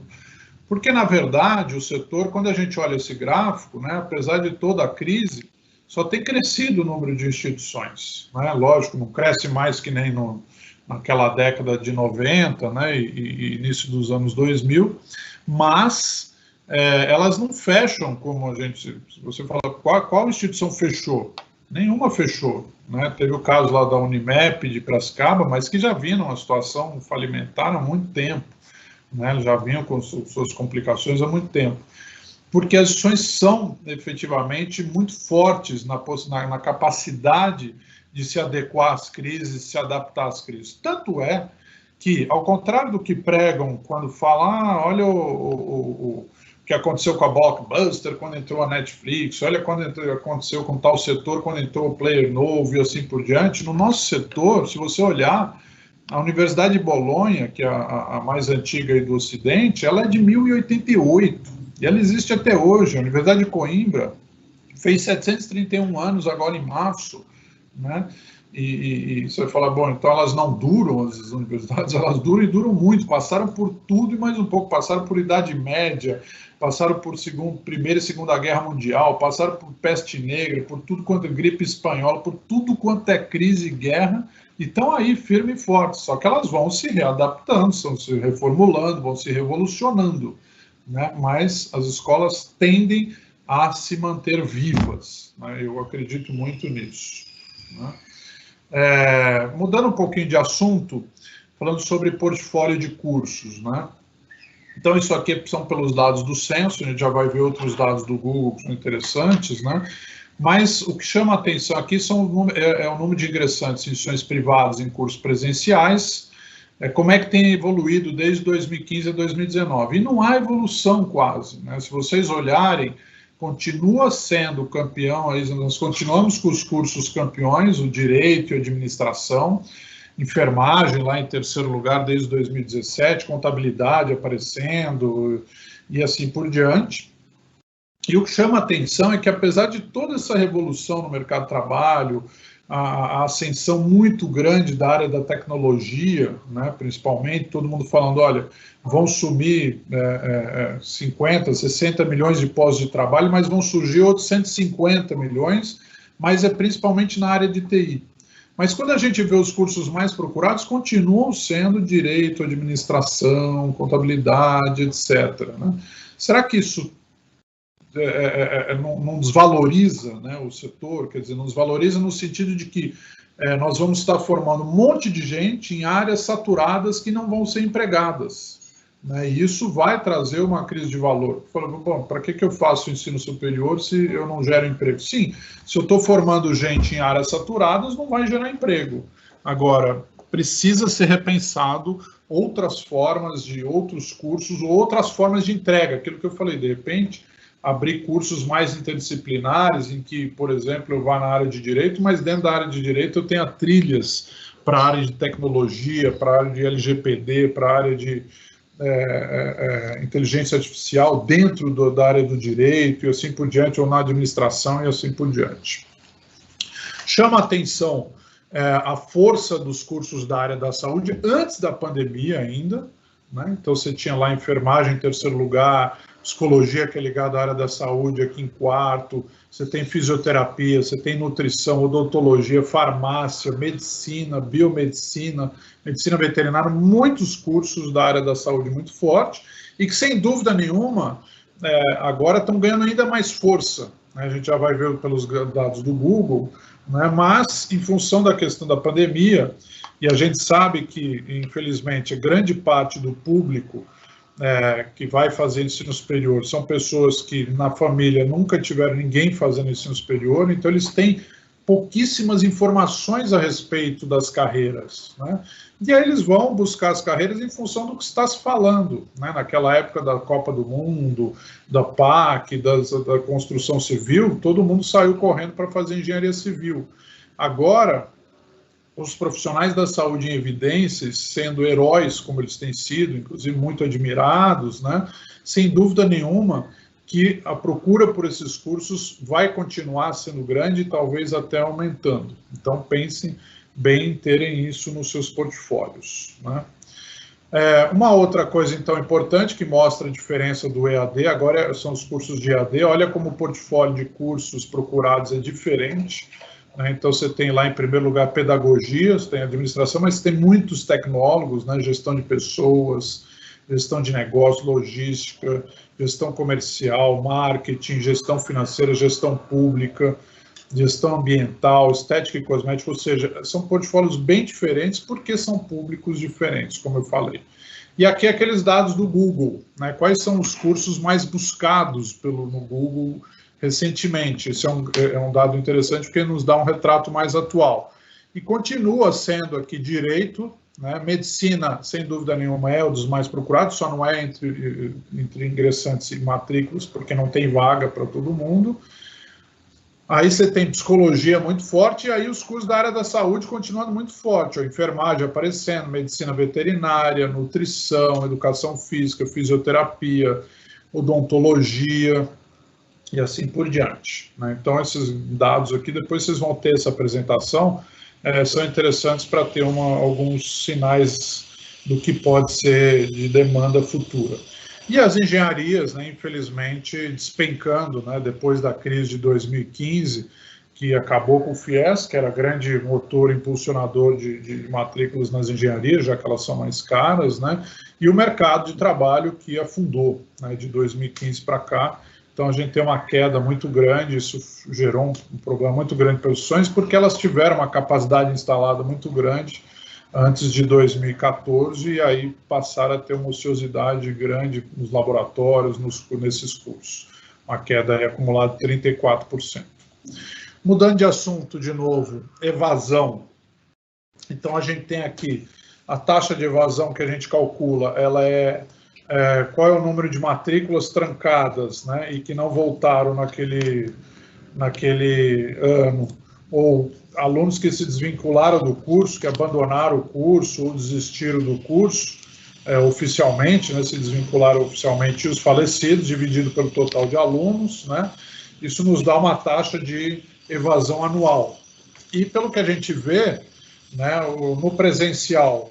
Porque, na verdade, o setor, quando a gente olha esse gráfico, né, apesar de toda a crise, só tem crescido o número de instituições. Né? Lógico, não cresce mais que nem naquela década de 90, né, e início dos anos 2000, mas elas não fecham como a gente... Se você fala, qual instituição fechou? Nenhuma fechou. Né? Teve o caso lá da Unimep de Piracicaba, mas que já vinha numa situação falimentar há muito tempo. Né, já vinham com suas complicações há muito tempo, porque as instituições são efetivamente muito fortes na capacidade de se adequar às crises, se adaptar às crises. Tanto é que, ao contrário do que pregam quando falam, olha o que aconteceu com a Blockbuster quando entrou a Netflix, olha quando aconteceu com tal setor quando entrou o player novo e assim por diante, no nosso setor, se você olhar, a Universidade de Bolonha, que é a mais antiga aí do Ocidente, ela é de 1088, e ela existe até hoje. A Universidade de Coimbra fez 731 anos agora em março, né? E você vai falar, bom, então elas não duram, as universidades, elas duram e duram muito, passaram por tudo e mais um pouco, passaram por Idade Média, passaram por Primeira e Segunda Guerra Mundial, passaram por peste negra, por tudo quanto é gripe espanhola, por tudo quanto é crise e guerra, e estão aí firme e forte, só que elas vão se readaptando, vão se reformulando, vão se revolucionando, né? Mas as escolas tendem a se manter vivas, né? Eu acredito muito nisso. Né? Mudando um pouquinho de assunto, falando sobre portfólio de cursos, né? Então, isso aqui são pelos dados do censo, a gente já vai ver outros dados do Google que são interessantes, né? Mas o que chama a atenção aqui é o número de ingressantes em instituições privadas em cursos presenciais, como é que tem evoluído desde 2015 a 2019. E não há evolução quase, né? Se vocês olharem, continua sendo campeão, nós continuamos com os cursos campeões, o direito e a administração, enfermagem lá em terceiro lugar desde 2017, contabilidade aparecendo e assim por diante. E o que chama a atenção é que, apesar de toda essa revolução no mercado de trabalho, a ascensão muito grande da área da tecnologia, né, principalmente, todo mundo falando, olha, vão sumir 50, 60 milhões de postos de trabalho, mas vão surgir outros 150 milhões, mas é principalmente na área de TI. Mas quando a gente vê os cursos mais procurados, continuam sendo direito, administração, contabilidade, etc. Né? Será que isso não desvaloriza, né, o setor? Quer dizer, não desvaloriza no sentido de que nós vamos estar formando um monte de gente em áreas saturadas que não vão ser empregadas. Né, e isso vai trazer uma crise de valor. Falando, bom, para que eu faço ensino superior se eu não gero emprego? Sim, se eu estou formando gente em áreas saturadas, não vai gerar emprego. Agora, precisa ser repensado outras formas de outros cursos ou outras formas de entrega. Aquilo que eu falei, de repente, abrir cursos mais interdisciplinares, em que, por exemplo, eu vá na área de direito, mas dentro da área de direito eu tenha trilhas para a área de tecnologia, para a área de LGPD, para a área de inteligência artificial dentro da área do direito e assim por diante, ou na administração e assim por diante. Chama a atenção a força dos cursos da área da saúde antes da pandemia ainda, né? Então você tinha lá enfermagem em terceiro lugar, psicologia, que é ligada à área da saúde, aqui em quarto, você tem fisioterapia, você tem nutrição, odontologia, farmácia, medicina, biomedicina, medicina veterinária, muitos cursos da área da saúde muito forte, e que, sem dúvida nenhuma, agora estão ganhando ainda mais força. Né? A gente já vai ver pelos dados do Google, né? Mas, em função da questão da pandemia, e a gente sabe que, infelizmente, grande parte do público que vai fazer ensino superior são pessoas que na família nunca tiveram ninguém fazendo ensino superior, então eles têm pouquíssimas informações a respeito das carreiras, né? E aí eles vão buscar as carreiras em função do que está se falando, né? Naquela época da Copa do Mundo, da PAC, da construção civil, todo mundo saiu correndo para fazer engenharia civil. Agora, os profissionais da saúde em evidências, sendo heróis como eles têm sido, inclusive muito admirados, né? Sem dúvida nenhuma que a procura por esses cursos vai continuar sendo grande e talvez até aumentando. Então, pensem bem em terem isso nos seus portfólios. Né? Uma outra coisa, então, importante que mostra a diferença do EAD, agora são os cursos de EAD, olha como o portfólio de cursos procurados é diferente. Então, você tem lá, em primeiro lugar, pedagogia, você tem administração, mas tem muitos tecnólogos, né? Gestão de pessoas, gestão de negócio, logística, gestão comercial, marketing, gestão financeira, gestão pública, gestão ambiental, estética e cosmética, ou seja, são portfólios bem diferentes porque são públicos diferentes, como eu falei. E aqui aqueles dados do Google, né? Quais são os cursos mais buscados no Google recentemente? Esse é um dado interessante porque nos dá um retrato mais atual. E continua sendo aqui direito, né? Medicina, sem dúvida nenhuma, é um dos mais procurados, só não é entre ingressantes e matrículas, porque não tem vaga para todo mundo. Aí você tem psicologia muito forte, e aí os cursos da área da saúde continuando muito forte, enfermagem aparecendo, medicina veterinária, nutrição, educação física, fisioterapia, odontologia, e assim por diante. Né? Então, esses dados aqui, depois vocês vão ter essa apresentação, são interessantes para ter alguns sinais do que pode ser de demanda futura. E as engenharias, né, infelizmente, despencando, né, depois da crise de 2015, que acabou com o FIES, que era grande motor impulsionador de matrículas nas engenharias, já que elas são mais caras, né, e o mercado de trabalho que afundou, né, de 2015 para cá. Então, a gente tem uma queda muito grande, isso gerou um problema muito grande para os sonhos, porque elas tiveram uma capacidade instalada muito grande antes de 2014, e aí passaram a ter uma ociosidade grande nos laboratórios, nesses cursos. Uma queda acumulada de 34%. Mudando de assunto de novo, evasão. Então, a gente tem aqui a taxa de evasão que a gente calcula, ela qual é o número de matrículas trancadas, né, e que não voltaram naquele ano, ou alunos que se desvincularam do curso, que abandonaram o curso ou desistiram do curso oficialmente, né, se desvincularam oficialmente, e os falecidos, dividido pelo total de alunos, né, isso nos dá uma taxa de evasão anual. E pelo que a gente vê, né, no presencial,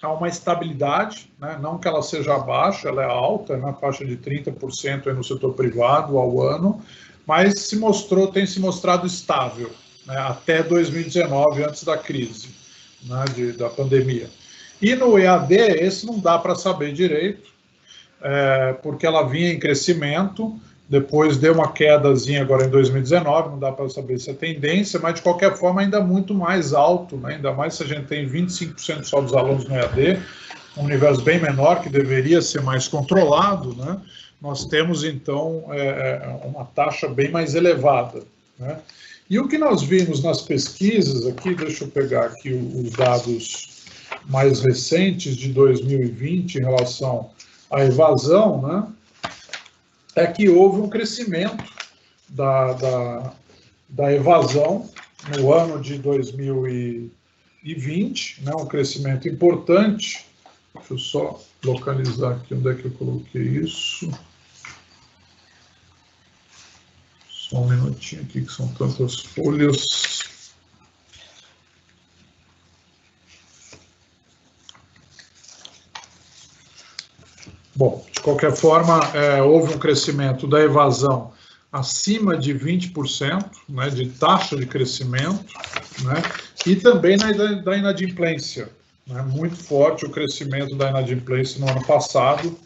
há uma estabilidade, né, não que ela seja baixa, ela é alta, na faixa de 30% no setor privado ao ano, mas tem se mostrado estável. né, até 2019, antes da crise, né, da pandemia. E no EAD, esse não dá para saber direito, porque ela vinha em crescimento, depois deu uma quedazinha agora em 2019, não dá para saber se é tendência, mas de qualquer forma ainda muito mais alto, né? Ainda mais se a gente tem 25% só dos alunos no EAD, um universo bem menor, que deveria ser mais controlado, né? Nós temos, então, uma taxa bem mais elevada, né? E o que nós vimos nas pesquisas aqui, deixa eu pegar aqui os dados mais recentes de 2020 em relação à evasão, né? É que houve um crescimento da evasão no ano de 2020, né, um crescimento importante. Deixa eu só localizar aqui onde é que eu coloquei isso. Só um minutinho aqui, que são tantas folhas. Bom, de qualquer forma, houve um crescimento da evasão acima de 20%, né, de taxa de crescimento, né, e também da inadimplência, né, muito forte o crescimento da inadimplência no ano passado,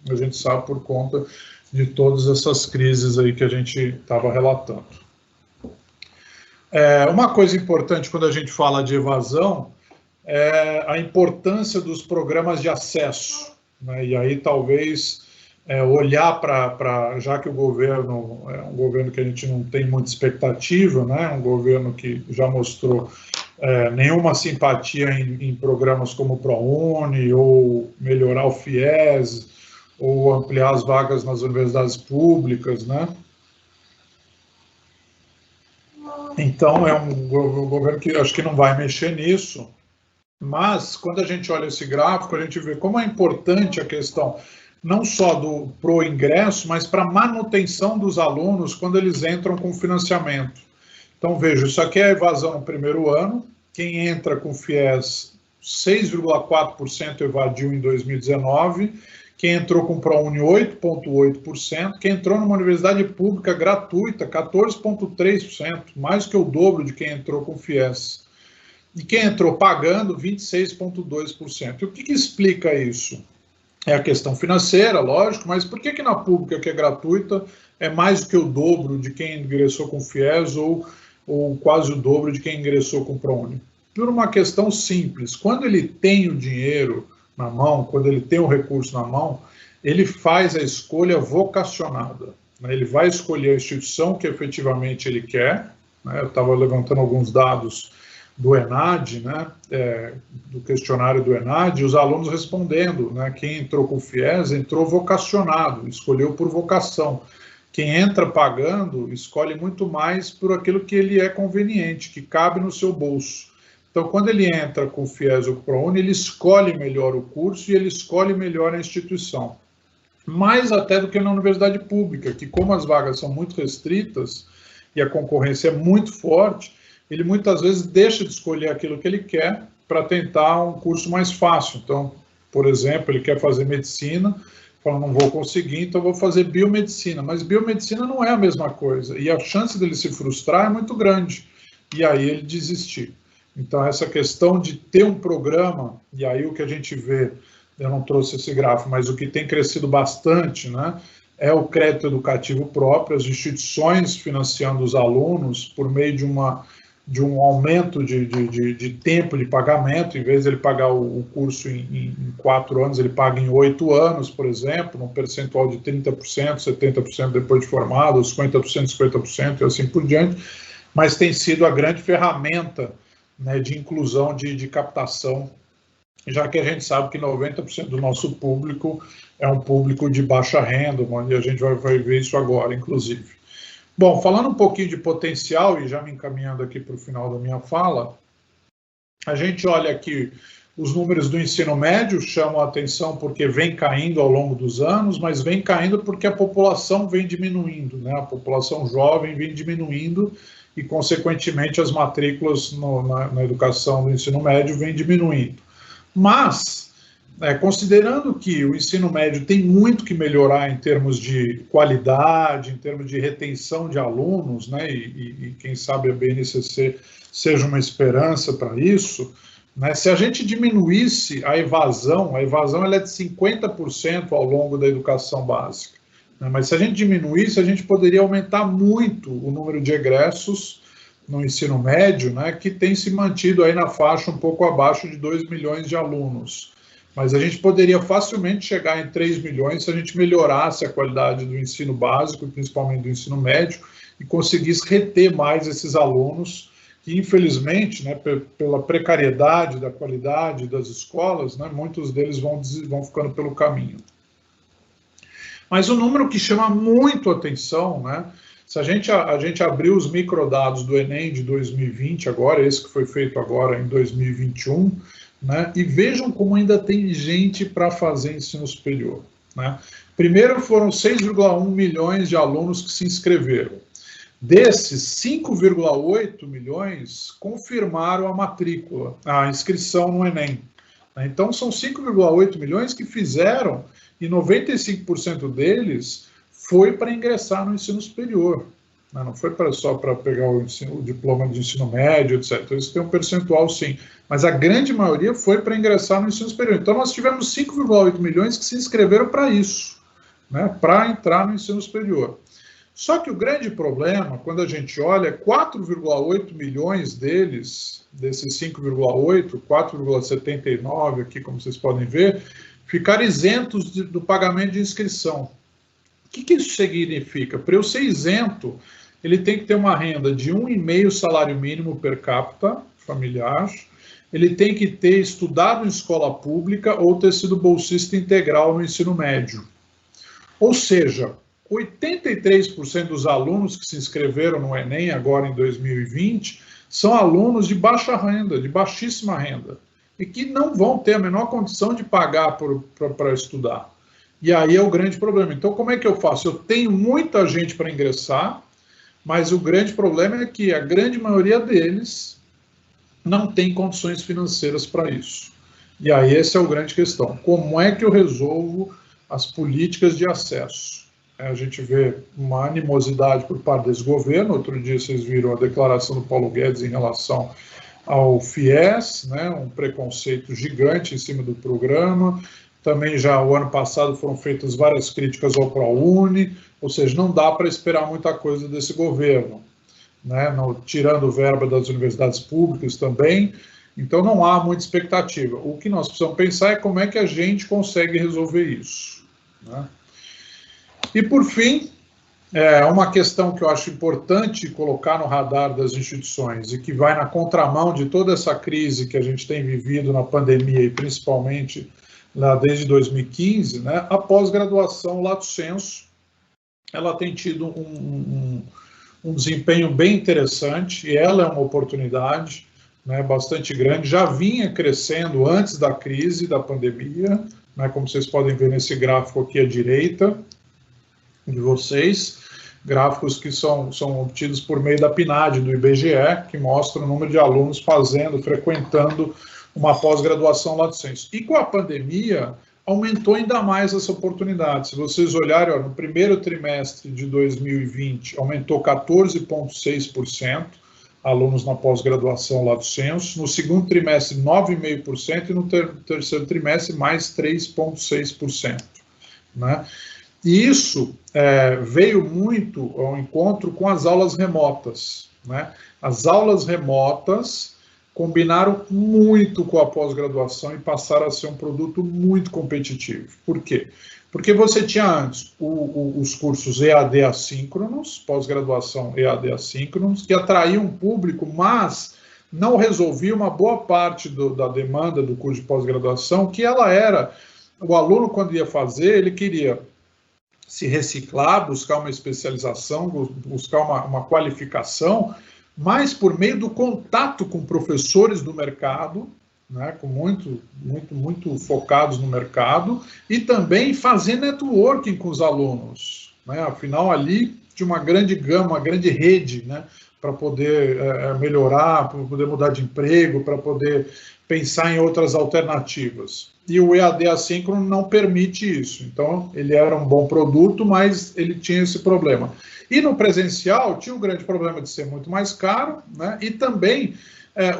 a gente sabe por conta de todas essas crises aí que a gente estava relatando. Uma coisa importante quando a gente fala de evasão é a importância dos programas de acesso, né, e aí talvez olhar para, já que o governo é um governo que a gente não tem muita expectativa, né, um governo que já mostrou nenhuma simpatia em programas como o ProUni, ou melhorar o FIES, ou ampliar as vagas nas universidades públicas, né? Então, é um governo que acho que não vai mexer nisso, mas quando a gente olha esse gráfico, a gente vê como é importante a questão não só pro ingresso, mas para a manutenção dos alunos quando eles entram com financiamento. Então, veja, isso aqui é a evasão no primeiro ano, quem entra com FIES, 6,4% evadiu em 2019, quem entrou com ProUni, 8,8%, quem entrou numa universidade pública gratuita, 14,3%, mais que o dobro de quem entrou com FIES. E quem entrou pagando, 26,2%. E o que explica isso? É a questão financeira, lógico, mas por que na pública, que é gratuita, é mais do que o dobro de quem ingressou com FIES ou quase o dobro de quem ingressou com ProUni? Por uma questão simples, quando ele tem o dinheiro na mão, quando ele tem o recurso na mão, ele faz a escolha vocacionada, né? Ele vai escolher a instituição que efetivamente ele quer, né? Eu estava levantando alguns dados do ENAD, né? Do questionário do ENAD, os alunos respondendo, né? Quem entrou com FIES entrou vocacionado, escolheu por vocação. Quem entra pagando escolhe muito mais por aquilo que ele é conveniente, que cabe no seu bolso. Então, quando ele entra com o FIES ou com o ProUni, ele escolhe melhor o curso e ele escolhe melhor a instituição. Mais até do que na universidade pública, que como as vagas são muito restritas e a concorrência é muito forte, ele muitas vezes deixa de escolher aquilo que ele quer para tentar um curso mais fácil. Então, por exemplo, ele quer fazer medicina, fala, não vou conseguir, então vou fazer biomedicina. Mas biomedicina não é a mesma coisa, e a chance dele se frustrar é muito grande, e aí ele desistir. Então, essa questão de ter um programa, e aí o que a gente vê, eu não trouxe esse gráfico, mas o que tem crescido bastante, né, é o crédito educativo próprio, as instituições financiando os alunos por meio de um aumento de tempo de pagamento, em vez de ele pagar o curso em 4 anos, ele paga em 8 anos, por exemplo, num percentual de 30%, 70% depois de formado, 50%, 50% e assim por diante, mas tem sido a grande ferramenta, né, de inclusão de captação, já que a gente sabe que 90% do nosso público é um público de baixa renda, e a gente vai ver isso agora, inclusive. Bom, falando um pouquinho de potencial, e já me encaminhando aqui para o final da minha fala, a gente olha aqui os números do ensino médio, chamam a atenção porque vem caindo ao longo dos anos, mas vem caindo porque a população vem diminuindo, né? A população jovem vem diminuindo, e, consequentemente, as matrículas na educação do ensino médio vêm diminuindo. Mas considerando que o ensino médio tem muito que melhorar em termos de qualidade, em termos de retenção de alunos, né, e quem sabe a BNCC seja uma esperança para isso, né, se a gente diminuísse a evasão ela é de 50% ao longo da educação básica, né, mas se a gente diminuísse, a gente poderia aumentar muito o número de egressos no ensino médio, né, que tem se mantido aí na faixa um pouco abaixo de 2 milhões de alunos. Mas a gente poderia facilmente chegar em 3 milhões se a gente melhorasse a qualidade do ensino básico, principalmente do ensino médio, e conseguisse reter mais esses alunos, que infelizmente, né, pela precariedade da qualidade das escolas, né, muitos deles vão ficando pelo caminho. Mas o número que chama muito atenção, né, se a gente abrir os microdados do Enem de 2020, agora, esse que foi feito agora em 2021, né, e vejam como ainda tem gente para fazer ensino superior, né. Primeiro foram 6,1 milhões de alunos que se inscreveram. Desses, 5,8 milhões confirmaram a matrícula, a inscrição no Enem. Então, são 5,8 milhões que fizeram, e 95% deles foi para ingressar no ensino superior. Não foi só para pegar o diploma de ensino médio, etc. Então, isso tem um percentual, sim. Mas a grande maioria foi para ingressar no ensino superior. Então, nós tivemos 5,8 milhões que se inscreveram para isso, né, para entrar no ensino superior. Só que o grande problema, quando a gente olha, 4,8 milhões desses 5,8, 4,79 aqui, como vocês podem ver, ficaram isentos do pagamento de inscrição. O que isso significa? Para eu ser isento, ele tem que ter uma renda de 1,5 salário mínimo per capita familiar, ele tem que ter estudado em escola pública ou ter sido bolsista integral no ensino médio. Ou seja, 83% dos alunos que se inscreveram no Enem agora em 2020 são alunos de baixa renda, de baixíssima renda, e que não vão ter a menor condição de pagar para estudar. E aí é o grande problema. Então, como é que eu faço? Eu tenho muita gente para ingressar, mas o grande problema é que a grande maioria deles não tem condições financeiras para isso. E aí essa é a grande questão. Como é que eu resolvo as políticas de acesso? A gente vê uma animosidade por parte desse governo. Outro dia vocês viram a declaração do Paulo Guedes em relação ao FIES, né, um preconceito gigante em cima do programa. Também já o ano passado foram feitas várias críticas ao ProUni, ou seja, não dá para esperar muita coisa desse governo, né, tirando verba das universidades públicas também, então não há muita expectativa. O que nós precisamos pensar é como é que a gente consegue resolver isso, né? E, por fim, uma questão que eu acho importante colocar no radar das instituições e que vai na contramão de toda essa crise que a gente tem vivido na pandemia e principalmente lá desde 2015, né, a pós-graduação lato sensu, ela tem tido um desempenho bem interessante e ela é uma oportunidade, né, bastante grande, já vinha crescendo antes da crise, da pandemia, né, como vocês podem ver nesse gráfico aqui à direita de vocês, gráficos que são obtidos por meio da PNAD, do IBGE, que mostra o número de alunos frequentando uma pós-graduação lato sensu. E com a pandemia, aumentou ainda mais essa oportunidade. Se vocês olharem, no primeiro trimestre de 2020, aumentou 14,6% alunos na pós-graduação lato sensu, no segundo trimestre 9,5% e no terceiro trimestre mais 3,6%, né? E isso veio muito ao encontro com as aulas remotas, né? As aulas remotas combinaram muito com a pós-graduação e passaram a ser um produto muito competitivo. Por quê? Porque você tinha antes os cursos EAD assíncronos, pós-graduação EAD assíncronos, que atraíam público, mas não resolvia uma boa parte da demanda do curso de pós-graduação, que ela era, o aluno quando ia fazer, ele queria se reciclar, buscar uma especialização, buscar uma qualificação, mas por meio do contato com professores do mercado, né, com muito focados no mercado, e também fazer networking com os alunos, né, afinal ali de uma grande gama, uma grande rede, né, para poder melhorar, para poder mudar de emprego, para poder pensar em outras alternativas. E o EAD assíncrono não permite isso. Então, ele era um bom produto, mas ele tinha esse problema. E no presencial, tinha um grande problema de ser muito mais caro, né? E também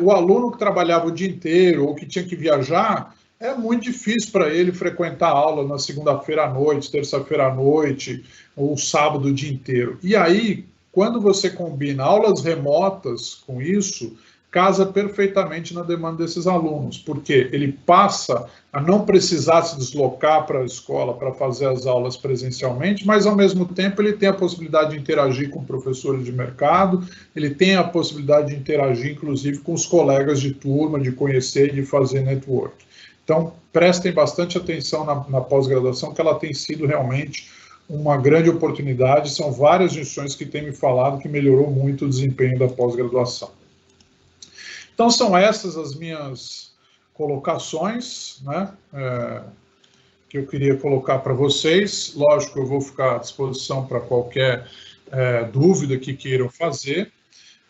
o aluno que trabalhava o dia inteiro ou que tinha que viajar, é muito difícil para ele frequentar a aula na segunda-feira à noite, terça-feira à noite, ou sábado o dia inteiro. E aí, quando você combina aulas remotas com isso, casa perfeitamente na demanda desses alunos, porque ele passa a não precisar se deslocar para a escola para fazer as aulas presencialmente, mas, ao mesmo tempo, ele tem a possibilidade de interagir com professores de mercado, ele tem a possibilidade de interagir, inclusive, com os colegas de turma, de conhecer e de fazer network. Então, prestem bastante atenção na pós-graduação, que ela tem sido realmente uma grande oportunidade. São várias instituições que têm me falado que melhorou muito o desempenho da pós-graduação. Então, são essas as minhas colocações, né, que eu queria colocar para vocês. Lógico, eu vou ficar à disposição para qualquer dúvida que queiram fazer,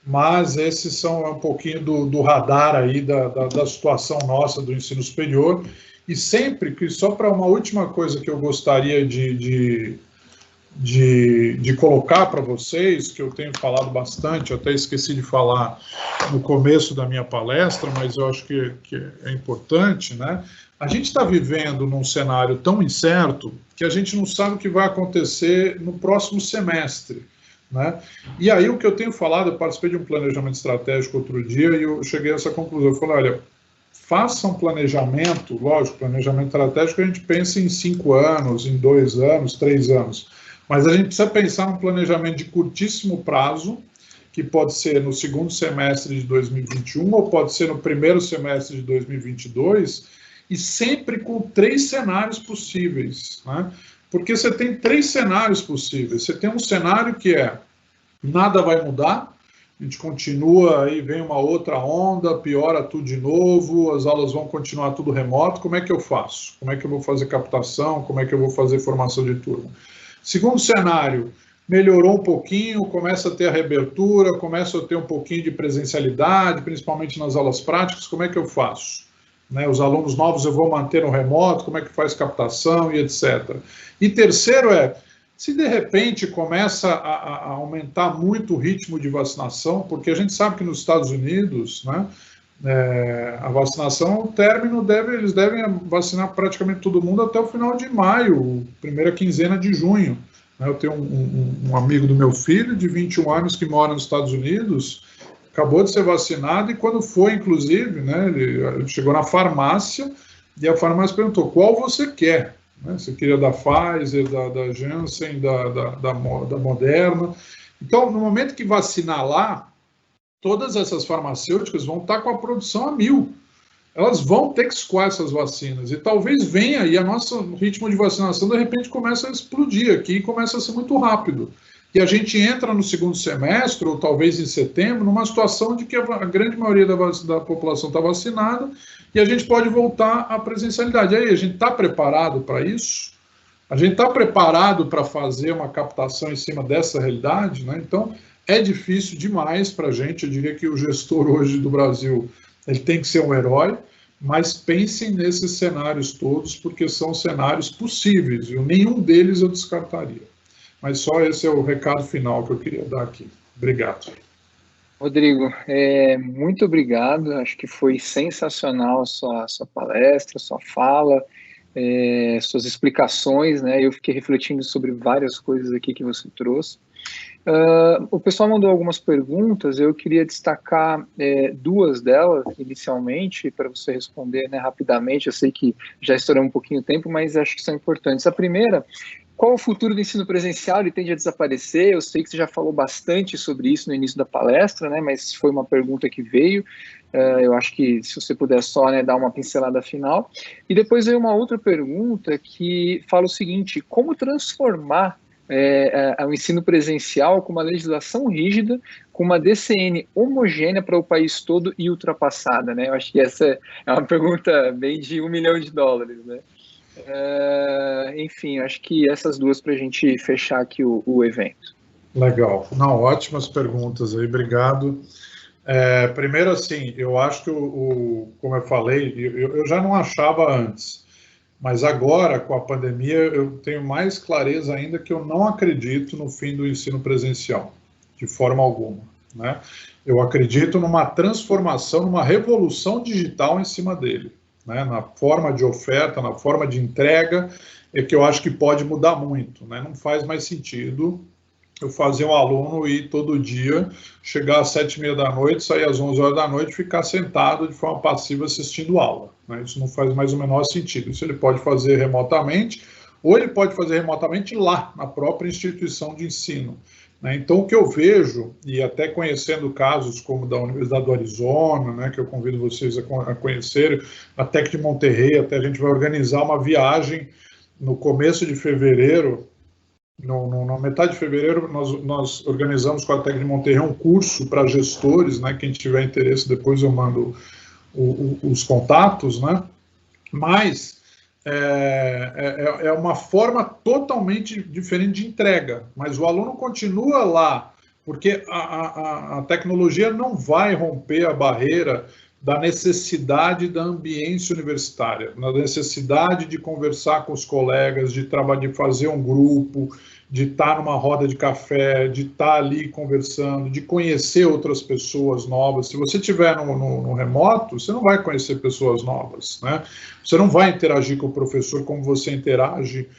mas esses são um pouquinho do radar aí da situação nossa do ensino superior. E sempre que, só para uma última coisa que eu gostaria de colocar para vocês, que eu tenho falado bastante, até esqueci de falar no começo da minha palestra, mas eu acho que é importante, né? A gente está vivendo num cenário tão incerto que a gente não sabe o que vai acontecer no próximo semestre, né? E aí o que eu tenho falado, eu participei de um planejamento estratégico outro dia e eu cheguei a essa conclusão. Eu falei, olha, faça um planejamento, lógico, planejamento estratégico a gente pensa em 5 anos, em 2 anos, 3 anos, mas a gente precisa pensar num planejamento de curtíssimo prazo, que pode ser no segundo semestre de 2021 ou pode ser no primeiro semestre de 2022, e sempre com 3 cenários possíveis, né? Porque você tem 3 cenários possíveis. Você tem um cenário que nada vai mudar, a gente continua, aí vem uma outra onda, piora tudo de novo, as aulas vão continuar tudo remoto, como é que eu faço? Como é que eu vou fazer captação? Como é que eu vou fazer formação de turma? Segundo cenário, melhorou um pouquinho, começa a ter a reabertura, começa a ter um pouquinho de presencialidade, principalmente nas aulas práticas, como é que eu faço? Né, os alunos novos eu vou manter no remoto, como é que faz captação e etc. E terceiro se de repente começa a aumentar muito o ritmo de vacinação, porque a gente sabe que nos Estados Unidos, né, a vacinação, o término eles devem vacinar praticamente todo mundo até o final de maio, primeira quinzena de junho. Eu tenho um amigo do meu filho, de 21 anos, que mora nos Estados Unidos, acabou de ser vacinado e quando foi, inclusive, né, ele chegou na farmácia e a farmácia perguntou qual você quer. Né? Você queria da Pfizer, da Janssen, da Moderna. Então, no momento que vacinar lá, todas essas farmacêuticas vão estar com a produção a 1000. Elas vão ter que escoar essas vacinas. E talvez venha e nosso ritmo de vacinação, de repente, começa a explodir aqui e começa a ser muito rápido. E a gente entra no segundo semestre, ou talvez em setembro, numa situação de que a grande maioria da população está vacinada e a gente pode voltar à presencialidade. Aí, a gente está preparado para isso? A gente está preparado para fazer uma captação em cima dessa realidade? Né? Então, é difícil demais para a gente. Eu diria que o gestor hoje do Brasil ele tem que ser um herói, mas pensem nesses cenários todos, porque são cenários possíveis, e nenhum deles eu descartaria. Mas só esse é o recado final que eu queria dar aqui. Obrigado. Rodrigo, muito obrigado. Acho que foi sensacional a sua palestra, sua fala, suas explicações, né? Eu fiquei refletindo sobre várias coisas aqui que você trouxe. O pessoal mandou algumas perguntas, eu queria destacar 2 delas inicialmente, para você responder, né, rapidamente. Eu sei que já estouramos um pouquinho o tempo, mas acho que são importantes. A primeira: qual o futuro do ensino presencial? Ele tende a desaparecer? Eu sei que você já falou bastante sobre isso no início da palestra, né, mas foi uma pergunta que veio. Eu acho que se você puder só, né, dar uma pincelada final. E depois veio uma outra pergunta que fala o seguinte: como transformar o ensino presencial com uma legislação rígida, com uma DCN homogênea para o país todo e ultrapassada, né? Eu acho que essa é uma pergunta bem de $1 milhão, né? Enfim, acho que essas 2 para a gente fechar aqui o evento. Legal. Não, ótimas perguntas aí, obrigado. Primeiro, assim, eu acho que, como eu falei, eu já não achava antes, mas agora, com a pandemia, eu tenho mais clareza ainda que eu não acredito no fim do ensino presencial, de forma alguma, né? Eu acredito numa transformação, numa revolução digital em cima dele, né? Na forma de oferta, na forma de entrega, é que eu acho que pode mudar muito, né? Não faz mais sentido eu fazer um aluno ir todo dia, chegar às 7h30 da noite, sair às 11 horas da noite e ficar sentado de forma passiva assistindo aula, né? Isso não faz mais o menor sentido. Isso ele pode fazer remotamente, ou ele pode fazer remotamente lá, na própria instituição de ensino, né? Então, o que eu vejo, e até conhecendo casos como da Universidade do Arizona, né, que eu convido vocês a conhecerem, a Tec de Monterrey, até a gente vai organizar uma viagem no começo de fevereiro. Na metade de fevereiro, nós organizamos com a Tec de Monterrey um curso para gestores, né? Quem tiver interesse, depois eu mando os contatos, né? Mas é uma forma totalmente diferente de entrega, mas o aluno continua lá, porque a tecnologia não vai romper a barreira da necessidade da ambiência universitária, da necessidade de conversar com os colegas, de trabalhar, de fazer um grupo, de estar numa roda de café, de estar ali conversando, de conhecer outras pessoas novas. Se você estiver no remoto, você não vai conhecer pessoas novas, né? Você não vai interagir com o professor como você interage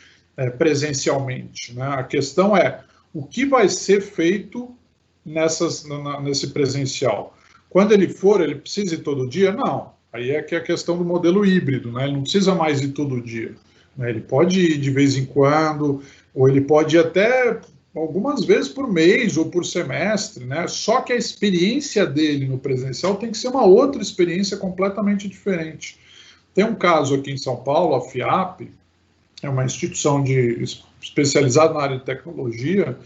presencialmente, né? A questão é o que vai ser feito nesse presencial. Quando ele precisa ir todo dia? Não. Aí é que é a questão do modelo híbrido, né? Ele não precisa mais ir todo dia, né? Ele pode ir de vez em quando, ou ele pode ir até algumas vezes por mês ou por semestre, né? Só que a experiência dele no presencial tem que ser uma outra experiência completamente diferente. Tem um caso aqui em São Paulo, a FIAP, é uma instituição especializada na área de tecnologia,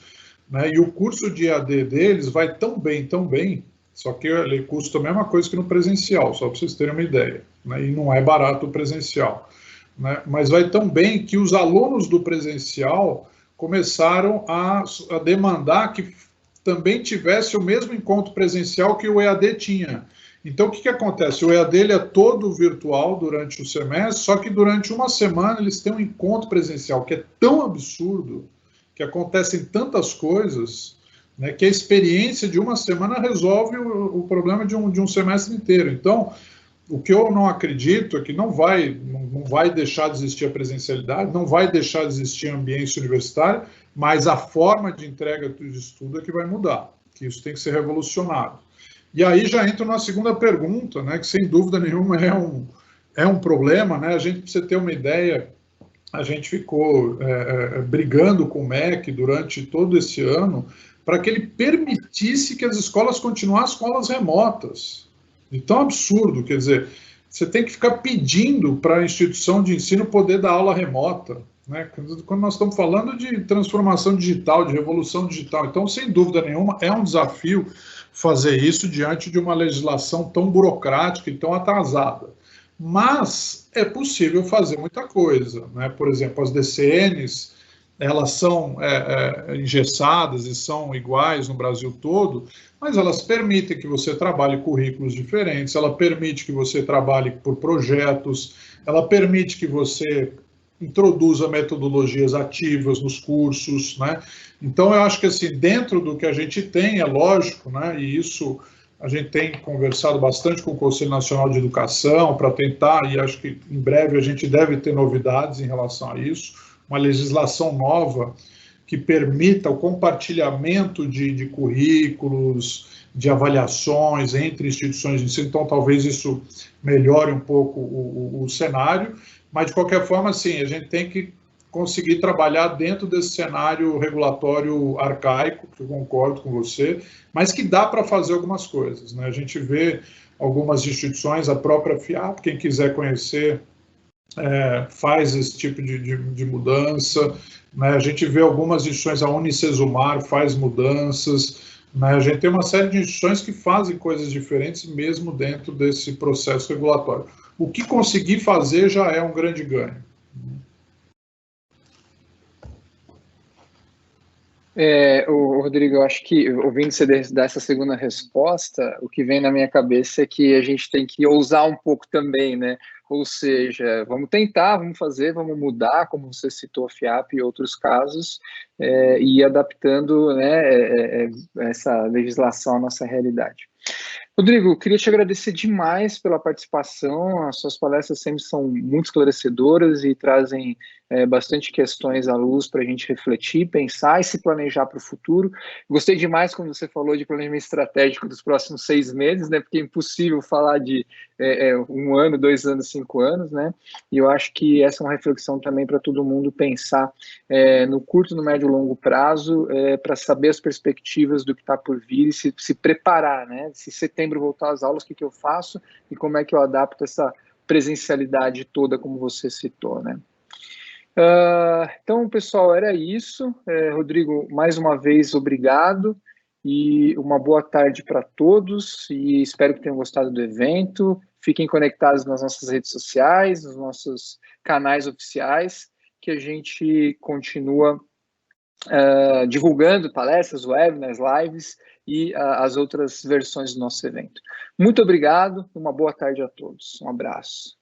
né? E o curso de EAD deles vai tão bem, só que ele custa a mesma coisa que no presencial, só para vocês terem uma ideia, né? E não é barato o presencial, né? Mas vai tão bem que os alunos do presencial começaram a demandar que também tivesse o mesmo encontro presencial que o EAD tinha. Então, o que acontece? O EAD ele é todo virtual durante o semestre, só que durante uma semana eles têm um encontro presencial, que é tão absurdo, que acontecem tantas coisas, né, que a experiência de uma semana resolve o problema de um semestre inteiro. Então, o que eu não acredito é que não vai deixar de existir a presencialidade, não vai deixar de existir a ambiência universitária, mas a forma de entrega de estudo é que vai mudar, que isso tem que ser revolucionado. E aí já entra na segunda pergunta, né, que sem dúvida nenhuma é um problema, né? A gente precisa ter uma ideia, a gente ficou brigando com o MEC durante todo esse ano para que ele permitisse que as escolas continuassem com aulas remotas. De tão absurdo, quer dizer, você tem que ficar pedindo para a instituição de ensino poder dar aula remota, né? Quando nós estamos falando de transformação digital, de revolução digital. Então, sem dúvida nenhuma, é um desafio fazer isso diante de uma legislação tão burocrática e tão atrasada. Mas é possível fazer muita coisa, né? Por exemplo, as DCNs, elas são engessadas e são iguais no Brasil todo, mas elas permitem que você trabalhe currículos diferentes, ela permite que você trabalhe por projetos, ela permite que você introduza metodologias ativas nos cursos, né? Então, eu acho que, assim, dentro do que a gente tem, é lógico, né? E isso a gente tem conversado bastante com o Conselho Nacional de Educação para tentar, e acho que em breve a gente deve ter novidades em relação a isso, uma legislação nova que permita o compartilhamento de currículos, de avaliações entre instituições de ensino, então talvez isso melhore um pouco o cenário, mas de qualquer forma, sim, a gente tem que conseguir trabalhar dentro desse cenário regulatório arcaico, que eu concordo com você, mas que dá para fazer algumas coisas, né? A gente vê algumas instituições, a própria FIAP, quem quiser conhecer, faz esse tipo de mudança, né? A gente vê algumas instituições, a Unicesumar faz mudanças, né? A gente tem uma série de instituições que fazem coisas diferentes mesmo dentro desse processo regulatório. O que conseguir fazer já é um grande ganho. Rodrigo, eu acho que, ouvindo você dar essa segunda resposta, o que vem na minha cabeça é que a gente tem que ousar um pouco também, né? Ou seja, vamos tentar, vamos fazer, vamos mudar, como você citou a FIAP e outros casos, e ir adaptando, né, essa legislação à nossa realidade. Rodrigo, queria te agradecer demais pela participação. As suas palestras sempre são muito esclarecedoras e trazem bastante questões à luz para a gente refletir, pensar e se planejar para o futuro. Gostei demais quando você falou de planejamento estratégico dos próximos 6 meses, né? Porque é impossível falar de 1 ano, 2 anos, 5 anos, né? E eu acho que essa é uma reflexão também para todo mundo pensar no curto, no médio e longo prazo, para saber as perspectivas do que está por vir e se preparar, né? Se setembro voltar às aulas, o que eu faço e como é que eu adapto essa presencialidade toda, como você citou, né? Então, pessoal, era isso. Rodrigo, mais uma vez, obrigado e uma boa tarde para todos e espero que tenham gostado do evento. Fiquem conectados nas nossas redes sociais, nos nossos canais oficiais, que a gente continua divulgando palestras, webinars, lives e as outras versões do nosso evento. Muito obrigado e uma boa tarde a todos. Um abraço.